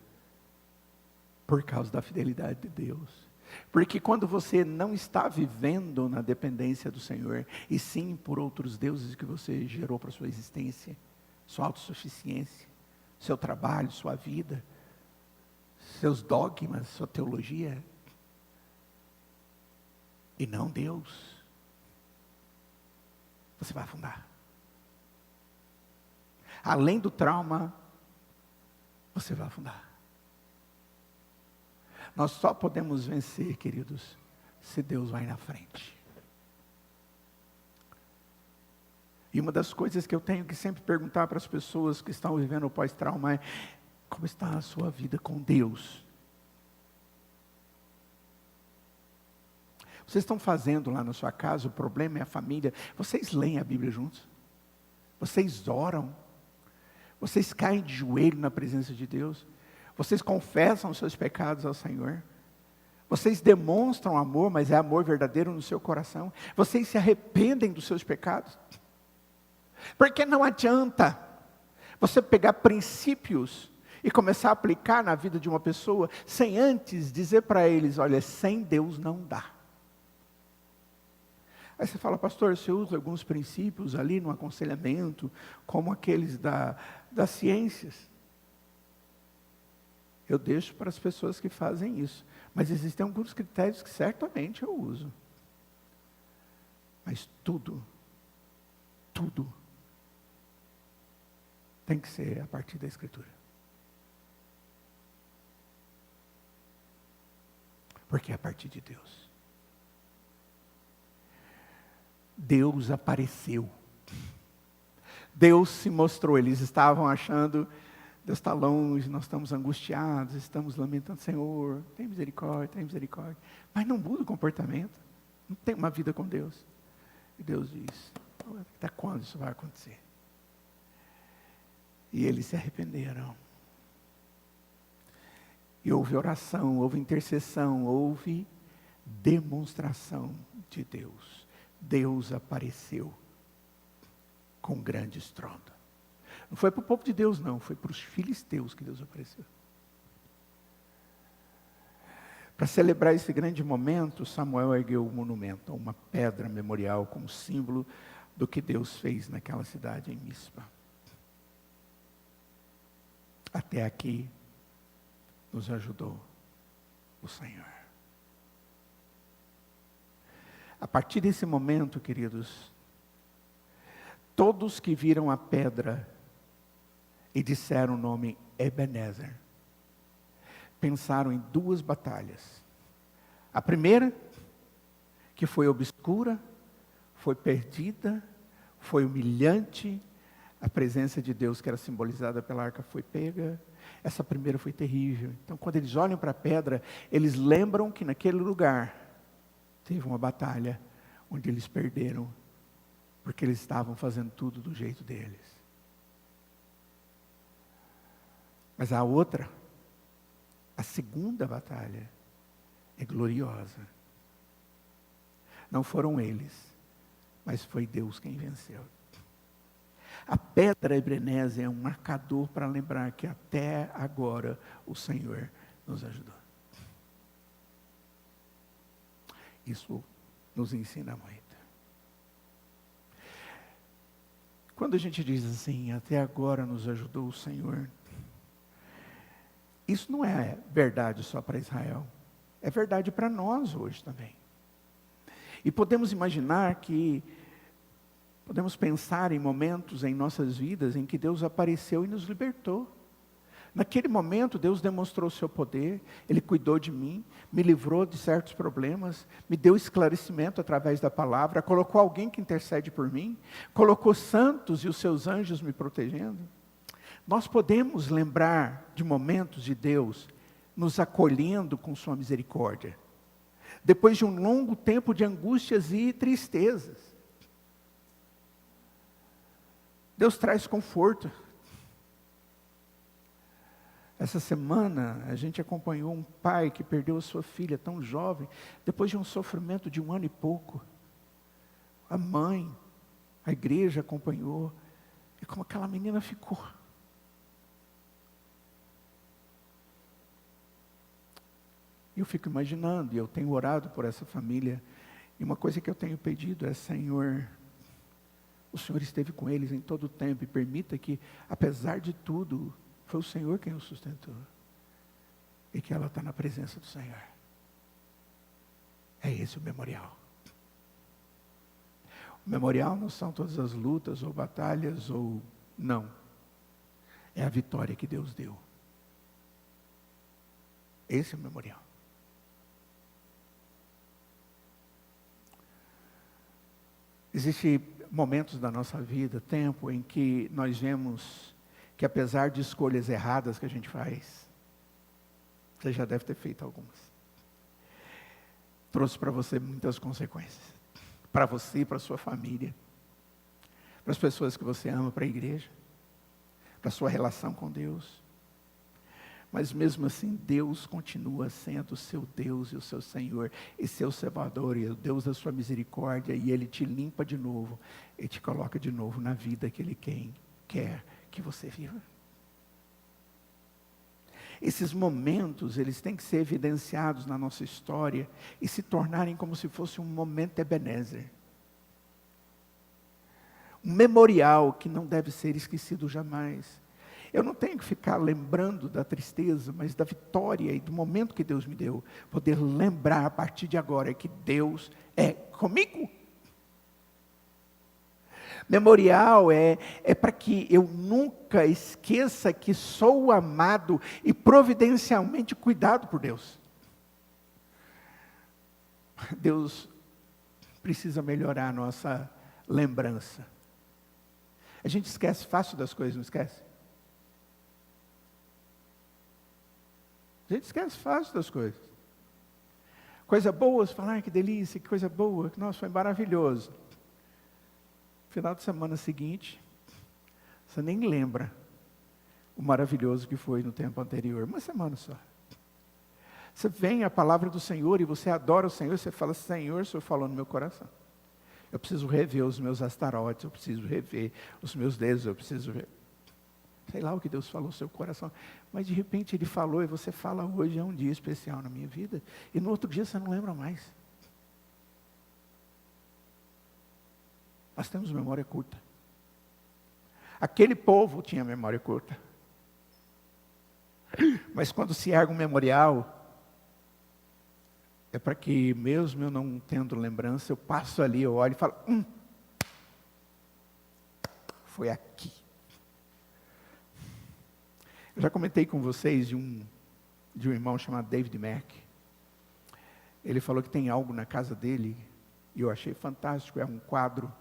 por causa da fidelidade de Deus. Porque quando você não está vivendo na dependência do Senhor, e sim por outros deuses que você gerou para a sua existência, sua autossuficiência, seu trabalho, sua vida, seus dogmas, sua teologia, e não Deus, você vai afundar. Além do trauma, você vai afundar. Nós só podemos vencer, queridos, se Deus vai na frente. E uma das coisas que eu tenho que sempre perguntar para as pessoas que estão vivendo o pós-trauma é: como está a sua vida com Deus? Vocês estão fazendo lá na sua casa, o problema é a família. Vocês leem a Bíblia juntos? Vocês oram? Vocês caem de joelho na presença de Deus? Vocês confessam os seus pecados ao Senhor? Vocês demonstram amor, mas é amor verdadeiro no seu coração? Vocês se arrependem dos seus pecados? Porque não adianta você pegar princípios e começar a aplicar na vida de uma pessoa, sem antes dizer para eles: olha, sem Deus não dá. Aí você fala: pastor, você usa alguns princípios ali no aconselhamento, como aqueles das ciências. Eu deixo para as pessoas que fazem isso. Mas existem alguns critérios que certamente eu uso. Mas tudo tem que ser a partir da Escritura. Porque é a partir de Deus. Deus apareceu. Deus se mostrou. Eles estavam achando: Deus está longe, nós estamos angustiados, estamos lamentando: Senhor, tem misericórdia, tem misericórdia. Mas não muda o comportamento. Não tem uma vida com Deus. E Deus diz: até quando isso vai acontecer? E eles se arrependeram. E houve oração, houve intercessão, houve demonstração de Deus. Deus apareceu com grande estrondo. Não foi para o povo de Deus, não. Foi para os filisteus que Deus apareceu. Para celebrar esse grande momento, Samuel ergueu um monumento, uma pedra memorial, como símbolo do que Deus fez naquela cidade, em Mispa. Até aqui nos ajudou o Senhor. A partir desse momento, queridos, todos que viram a pedra e disseram o nome Ebenezer, pensaram em duas batalhas. A primeira, que foi obscura, foi perdida, foi humilhante. A presença de Deus, que era simbolizada pela arca, foi pega. Essa primeira foi terrível. Então, quando eles olham para a pedra, eles lembram que naquele lugar teve uma batalha onde eles perderam, porque eles estavam fazendo tudo do jeito deles. Mas a outra, a segunda batalha, é gloriosa. Não foram eles, mas foi Deus quem venceu. A pedra Ebenezer é um marcador para lembrar que até agora o Senhor nos ajudou. Isso nos ensina muito. Quando a gente diz assim: até agora nos ajudou o Senhor, isso não é verdade só para Israel. É verdade para nós hoje também. E podemos imaginar que, podemos pensar em momentos em nossas vidas em que Deus apareceu e nos libertou. Naquele momento, Deus demonstrou o seu poder, Ele cuidou de mim, me livrou de certos problemas, me deu esclarecimento através da palavra, colocou alguém que intercede por mim, colocou santos e os seus anjos me protegendo. Nós podemos lembrar de momentos de Deus nos acolhendo com sua misericórdia. Depois de um longo tempo de angústias e tristezas, Deus traz conforto. Essa semana, a gente acompanhou um pai que perdeu a sua filha tão jovem, depois de um sofrimento de 1 ano e pouco. A mãe, a igreja acompanhou, e como aquela menina ficou. Eu fico imaginando, e eu tenho orado por essa família, e uma coisa que eu tenho pedido é: Senhor, o Senhor esteve com eles em todo o tempo, e permita que, apesar de tudo, foi o Senhor quem o sustentou, e que ela está na presença do Senhor. É esse o memorial. O memorial não são todas as lutas, ou batalhas, ou não. É a vitória que Deus deu. Esse é o memorial. Existem momentos da nossa vida, tempo, em que nós vemos que, apesar de escolhas erradas que a gente faz, você já deve ter feito algumas, trouxe para você muitas consequências, para você e para a sua família, para as pessoas que você ama, para a igreja, para a sua relação com Deus. Mas mesmo assim, Deus continua sendo o seu Deus e o seu Senhor, e seu Salvador, e o Deus da sua misericórdia, e Ele te limpa de novo, e te coloca de novo na vida que Ele quer que você viva. Esses momentos, eles têm que ser evidenciados na nossa história, e se tornarem como se fosse um momento Ebenezer. Um memorial que não deve ser esquecido jamais. Eu não tenho que ficar lembrando da tristeza, mas da vitória e do momento que Deus me deu. Poder lembrar a partir de agora que Deus é comigo. Memorial é para que eu nunca esqueça que sou amado e providencialmente cuidado por Deus. Deus precisa melhorar a nossa lembrança. A gente esquece fácil das coisas, não esquece? A gente esquece fácil das coisas. Coisa boa, você fala, que delícia, que coisa boa, nossa, foi maravilhoso. Final de semana seguinte, você nem lembra o maravilhoso que foi no tempo anterior, uma semana só. Você vem a palavra do Senhor e você adora o Senhor, você fala: Senhor, o Senhor falou no meu coração. Eu preciso rever os meus astarotes, eu preciso rever os meus dedos, eu preciso ver. Sei lá o que Deus falou no seu coração, mas de repente Ele falou e você fala: hoje é um dia especial na minha vida, e no outro dia você não lembra mais. Nós temos memória curta. Aquele povo tinha memória curta. Mas quando se ergue um memorial, é para que, mesmo eu não tendo lembrança, eu passo ali, eu olho e falo: foi aqui. Eu já comentei com vocês de um irmão chamado David Mack. Ele falou que tem algo na casa dele, e eu achei fantástico. É um quadro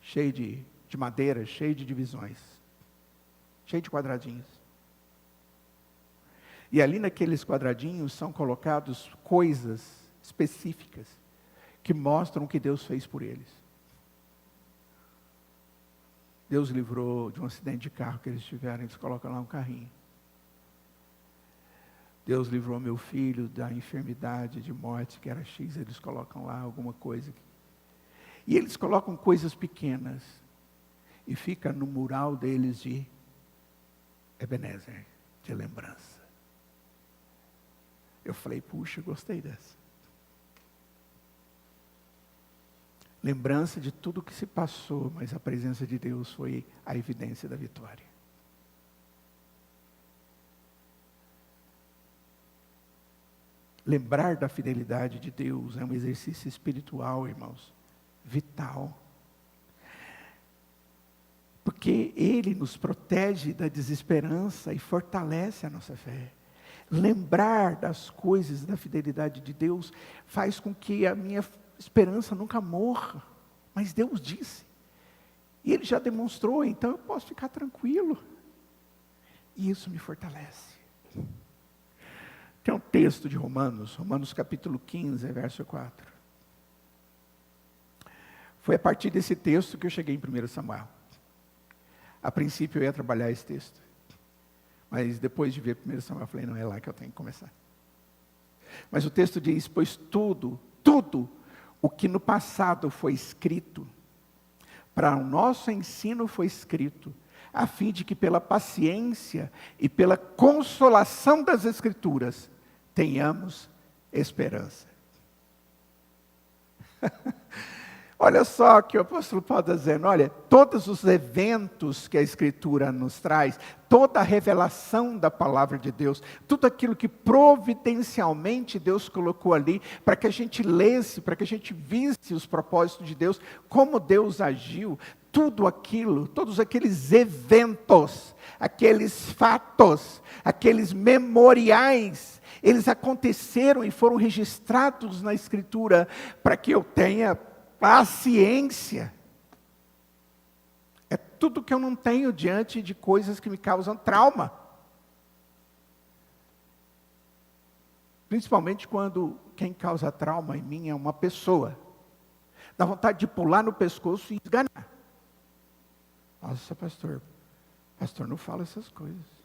cheio de madeira, cheio de divisões, cheio de quadradinhos. E ali naqueles quadradinhos são colocados coisas específicas que mostram o que Deus fez por eles. Deus livrou de um acidente de carro que eles tiveram, eles colocam lá um carrinho. Deus livrou meu filho da enfermidade, de morte, que era X, eles colocam lá alguma coisa. E eles colocam coisas pequenas, e fica no mural deles de Ebenezer, de lembrança. Eu falei: puxa, gostei dessa. Lembrança de tudo que se passou, mas a presença de Deus foi a evidência da vitória. Lembrar da fidelidade de Deus é um exercício espiritual, irmãos, vital. Porque Ele nos protege da desesperança e fortalece a nossa fé. Lembrar das coisas, da fidelidade de Deus, faz com que a minha esperança nunca morra. Mas Deus disse. E Ele já demonstrou, então eu posso ficar tranquilo. E isso me fortalece. Tem um texto de Romanos capítulo 15, verso 4. Foi a partir desse texto que eu cheguei em 1 Samuel. A princípio eu ia trabalhar esse texto. Mas depois de ver 1 Samuel, eu falei, não, é lá que eu tenho que começar. Mas o texto diz, pois tudo o que no passado foi escrito, para o nosso ensino foi escrito, a fim de que pela paciência e pela consolação das Escrituras, tenhamos esperança. Olha só que o apóstolo Paulo está dizendo, olha, todos os eventos que a Escritura nos traz, toda a revelação da palavra de Deus, tudo aquilo que providencialmente Deus colocou ali, para que a gente lesse, para que a gente visse os propósitos de Deus, como Deus agiu, tudo aquilo, todos aqueles eventos, aqueles fatos, aqueles memoriais, eles aconteceram e foram registrados na Escritura, para que eu tenha paciência. É tudo que eu não tenho diante de coisas que me causam trauma. Principalmente quando quem causa trauma em mim é uma pessoa. Dá vontade de pular no pescoço e esganar. Nossa, pastor não fala essas coisas.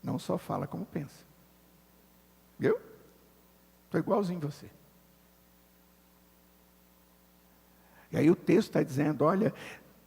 Não só fala como pensa. Viu? Estou igualzinho você. E aí o texto está dizendo, olha,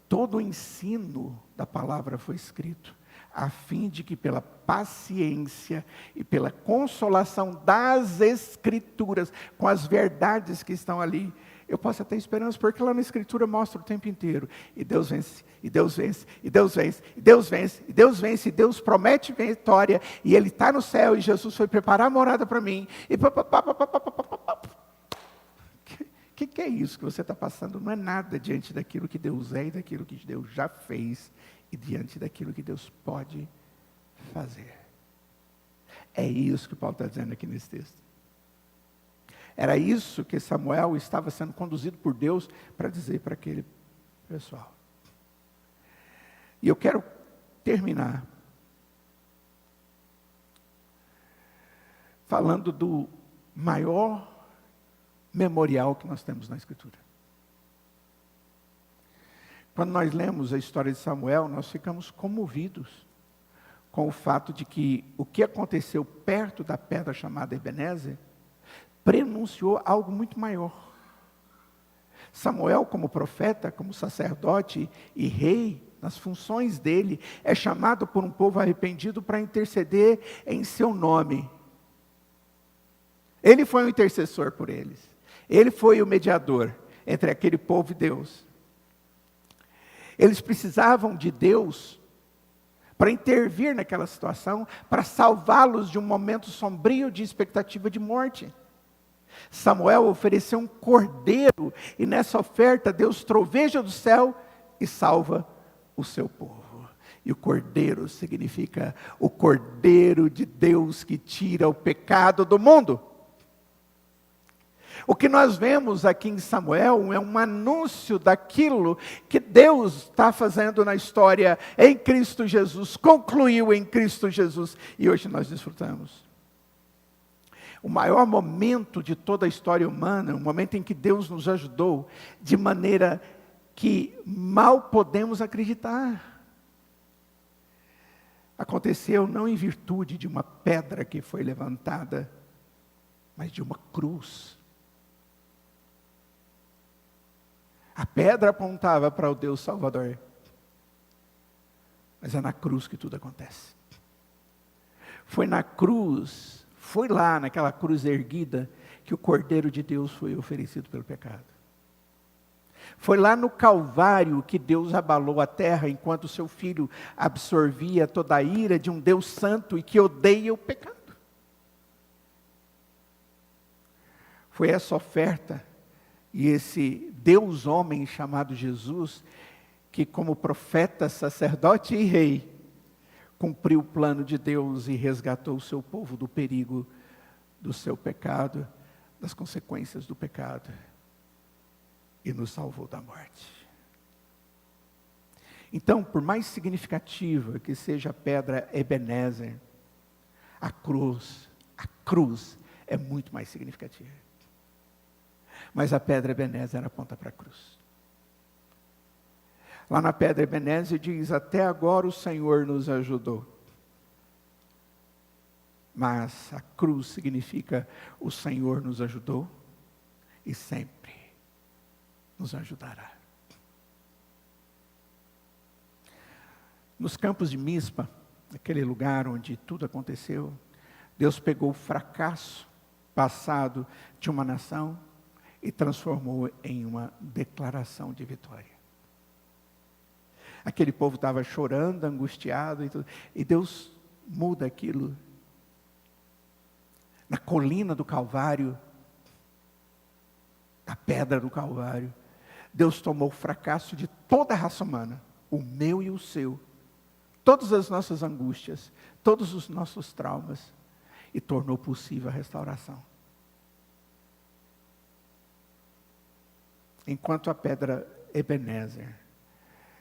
todo o ensino da palavra foi escrito, a fim de que pela paciência e pela consolação das Escrituras, com as verdades que estão ali, eu possa ter esperança, porque lá na Escritura mostra o tempo inteiro, e Deus vence, e Deus vence, e Deus vence, e Deus vence, e Deus vence, e Deus promete vitória, e Ele está no céu, e Jesus foi preparar a morada para mim, e O que é isso que você está passando? Não é nada diante daquilo que Deus é e daquilo que Deus já fez e diante daquilo que Deus pode fazer. É isso que Paulo está dizendo aqui nesse texto. Era isso que Samuel estava sendo conduzido por Deus para dizer para aquele pessoal. E eu quero terminar falando do maior memorial que nós temos na Escritura. Quando nós lemos a história de Samuel, nós ficamos comovidos com o fato de que o que aconteceu perto da pedra chamada Ebenezer prenunciou algo muito maior. Samuel, como profeta, como sacerdote e rei, nas funções dele, é chamado por um povo arrependido para interceder em seu nome. Ele foi o intercessor por eles. Ele foi o mediador entre aquele povo e Deus. Eles precisavam de Deus para intervir naquela situação, para salvá-los de um momento sombrio de expectativa de morte. Samuel ofereceu um cordeiro, e nessa oferta Deus troveja do céu e salva o seu povo. E o cordeiro significa o cordeiro de Deus que tira o pecado do mundo. O que nós vemos aqui em Samuel é um anúncio daquilo que Deus está fazendo na história em Cristo Jesus, concluiu em Cristo Jesus, e hoje nós desfrutamos. O maior momento de toda a história humana, o momento em que Deus nos ajudou, de maneira que mal podemos acreditar. Aconteceu não em virtude de uma pedra que foi levantada, mas de uma cruz. A pedra apontava para o Deus Salvador. Mas é na cruz que tudo acontece. Foi na cruz, foi lá naquela cruz erguida, que o Cordeiro de Deus foi oferecido pelo pecado. Foi lá no Calvário que Deus abalou a terra, enquanto o seu Filho absorvia toda a ira de um Deus santo e que odeia o pecado. Foi essa oferta e esse Deus homem chamado Jesus, que como profeta, sacerdote e rei, cumpriu o plano de Deus e resgatou o seu povo do perigo do seu pecado, das consequências do pecado, e nos salvou da morte. Então, por mais significativa que seja a pedra Ebenezer, a cruz é muito mais significativa. Mas a pedra Ebenezer aponta para a cruz. Lá na pedra Ebenezer diz: até agora o Senhor nos ajudou. Mas a cruz significa: o Senhor nos ajudou e sempre nos ajudará. Nos campos de Mispa, aquele lugar onde tudo aconteceu, Deus pegou o fracasso passado de uma nação e transformou em uma declaração de vitória. Aquele povo estava chorando, angustiado, e Deus muda aquilo. Na colina do Calvário, na pedra do Calvário, Deus tomou o fracasso de toda a raça humana, o meu e o seu, todas as nossas angústias, todos os nossos traumas, e tornou possível a restauração. Enquanto a pedra Ebenezer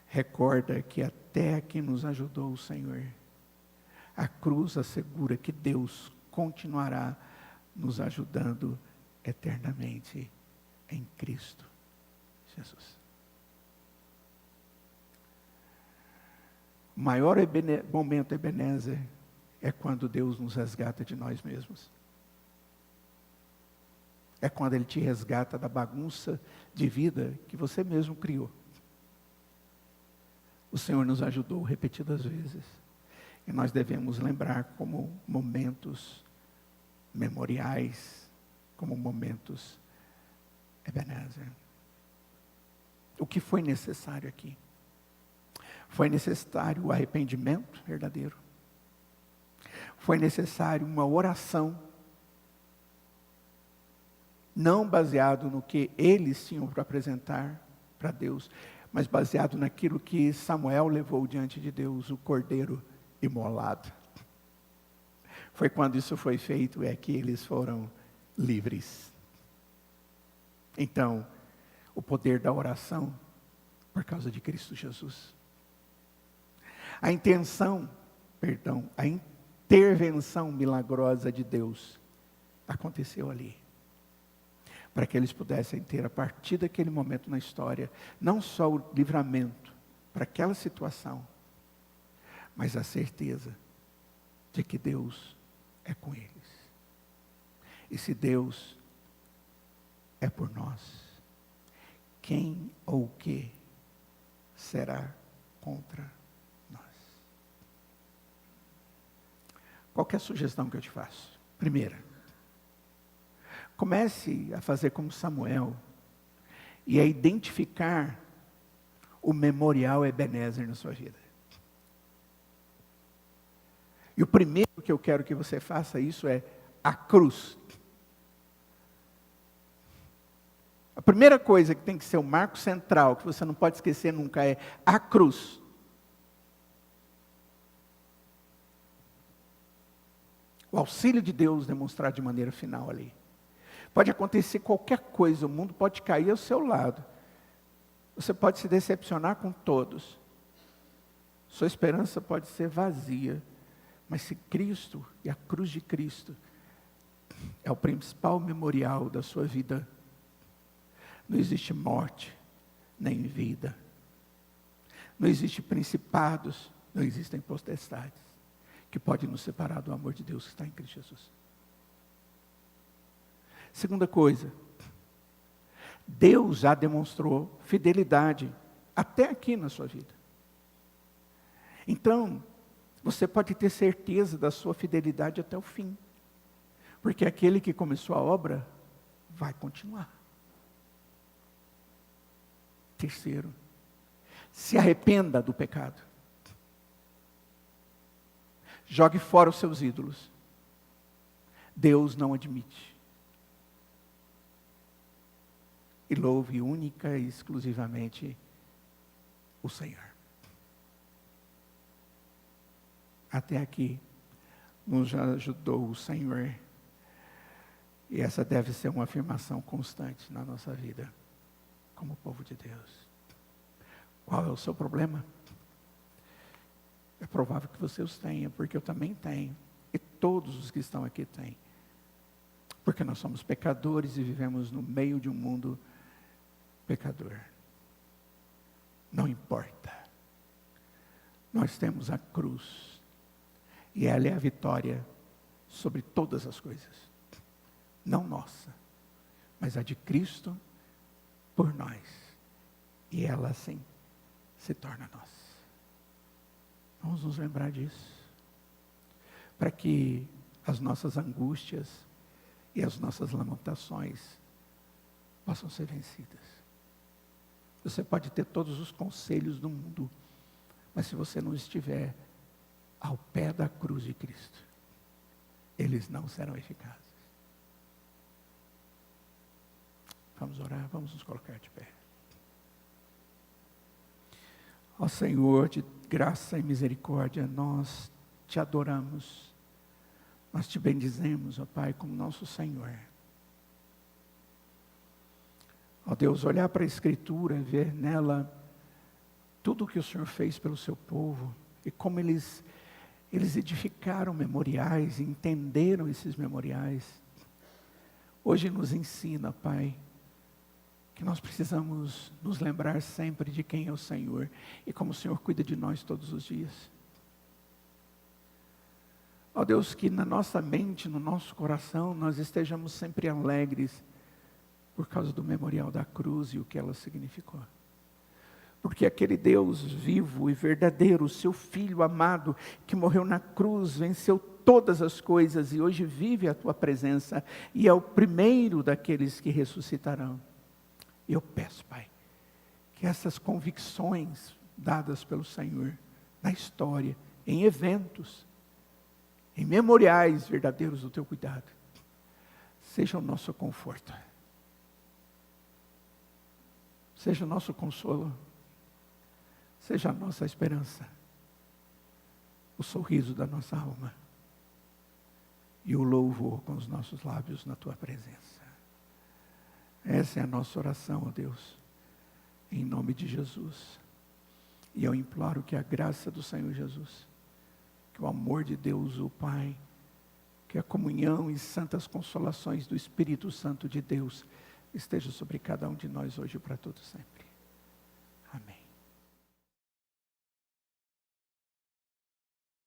recorda que até aqui nos ajudou o Senhor, a cruz assegura que Deus continuará nos ajudando eternamente em Cristo Jesus. O maior momento Ebenezer é quando Deus nos resgata de nós mesmos. É quando Ele te resgata da bagunça de vida que você mesmo criou. O Senhor nos ajudou repetidas vezes. E nós devemos lembrar como momentos memoriais, como momentos Ebenezer. O que foi necessário aqui? Foi necessário o arrependimento verdadeiro. Foi necessário uma oração, não baseado no que eles tinham para apresentar para Deus, mas baseado naquilo que Samuel levou diante de Deus, o cordeiro imolado. Foi quando isso foi feito, é que eles foram livres. Então, o poder da oração, por causa de Cristo Jesus. A intervenção milagrosa de Deus aconteceu ali. Para que eles pudessem ter, a partir daquele momento na história, não só o livramento para aquela situação, mas a certeza de que Deus é com eles. E se Deus é por nós, quem ou o que será contra nós? Qual que é a sugestão que eu te faço? Primeira, comece a fazer como Samuel e a identificar o memorial Ebenezer na sua vida. E o primeiro que eu quero que você faça isso é a cruz. A primeira coisa que tem que ser o marco central, que você não pode esquecer nunca, é a cruz. O auxílio de Deus demonstrado de maneira final ali. Pode acontecer qualquer coisa, o mundo pode cair ao seu lado. Você pode se decepcionar com todos. Sua esperança pode ser vazia. Mas se Cristo e a cruz de Cristo é o principal memorial da sua vida, não existe morte, nem vida. Não existe principados, não existem potestades que podem nos separar do amor de Deus que está em Cristo Jesus. Segunda coisa, Deus já demonstrou fidelidade até aqui na sua vida. Então, você pode ter certeza da sua fidelidade até o fim. Porque aquele que começou a obra vai continuar. Terceiro, se arrependa do pecado. Jogue fora os seus ídolos. Deus não admite. E louve única e exclusivamente o Senhor. Até aqui nos ajudou o Senhor. E essa deve ser uma afirmação constante na nossa vida, como povo de Deus. Qual é o seu problema? É provável que você os tenha, porque eu também tenho. E todos os que estão aqui têm. Porque nós somos pecadores e vivemos no meio de um mundo pecador. Não importa. Nós temos a cruz. E ela é a vitória sobre todas as coisas. Não nossa, mas a de Cristo por nós. E ela assim se torna nossa. Vamos nos lembrar disso. Para que as nossas angústias e as nossas lamentações possam ser vencidas. Você pode ter todos os conselhos do mundo, mas se você não estiver ao pé da cruz de Cristo, eles não serão eficazes. Vamos orar, vamos nos colocar de pé. Ó Senhor, de graça e misericórdia, nós te adoramos, nós te bendizemos, ó Pai, como nosso Senhor. Ó Deus, olhar para a Escritura, ver nela tudo o que o Senhor fez pelo seu povo, e como eles edificaram memoriais, entenderam esses memoriais. Hoje nos ensina, Pai, que nós precisamos nos lembrar sempre de quem é o Senhor, e como o Senhor cuida de nós todos os dias. Ó Deus, que na nossa mente, no nosso coração, nós estejamos sempre alegres, por causa do memorial da cruz e o que ela significou. Porque aquele Deus vivo e verdadeiro, o seu Filho amado, que morreu na cruz, venceu todas as coisas e hoje vive a tua presença, e é o primeiro daqueles que ressuscitarão. Eu peço, Pai, que essas convicções dadas pelo Senhor, na história, em eventos, em memoriais verdadeiros do teu cuidado, sejam o nosso conforto, seja o nosso consolo, seja a nossa esperança, o sorriso da nossa alma e o louvor com os nossos lábios na tua presença. Essa é a nossa oração, ó Deus, em nome de Jesus. E eu imploro que a graça do Senhor Jesus, que o amor de Deus, o Pai, que a comunhão e santas consolações do Espírito Santo de Deus esteja sobre cada um de nós hoje e para todos sempre.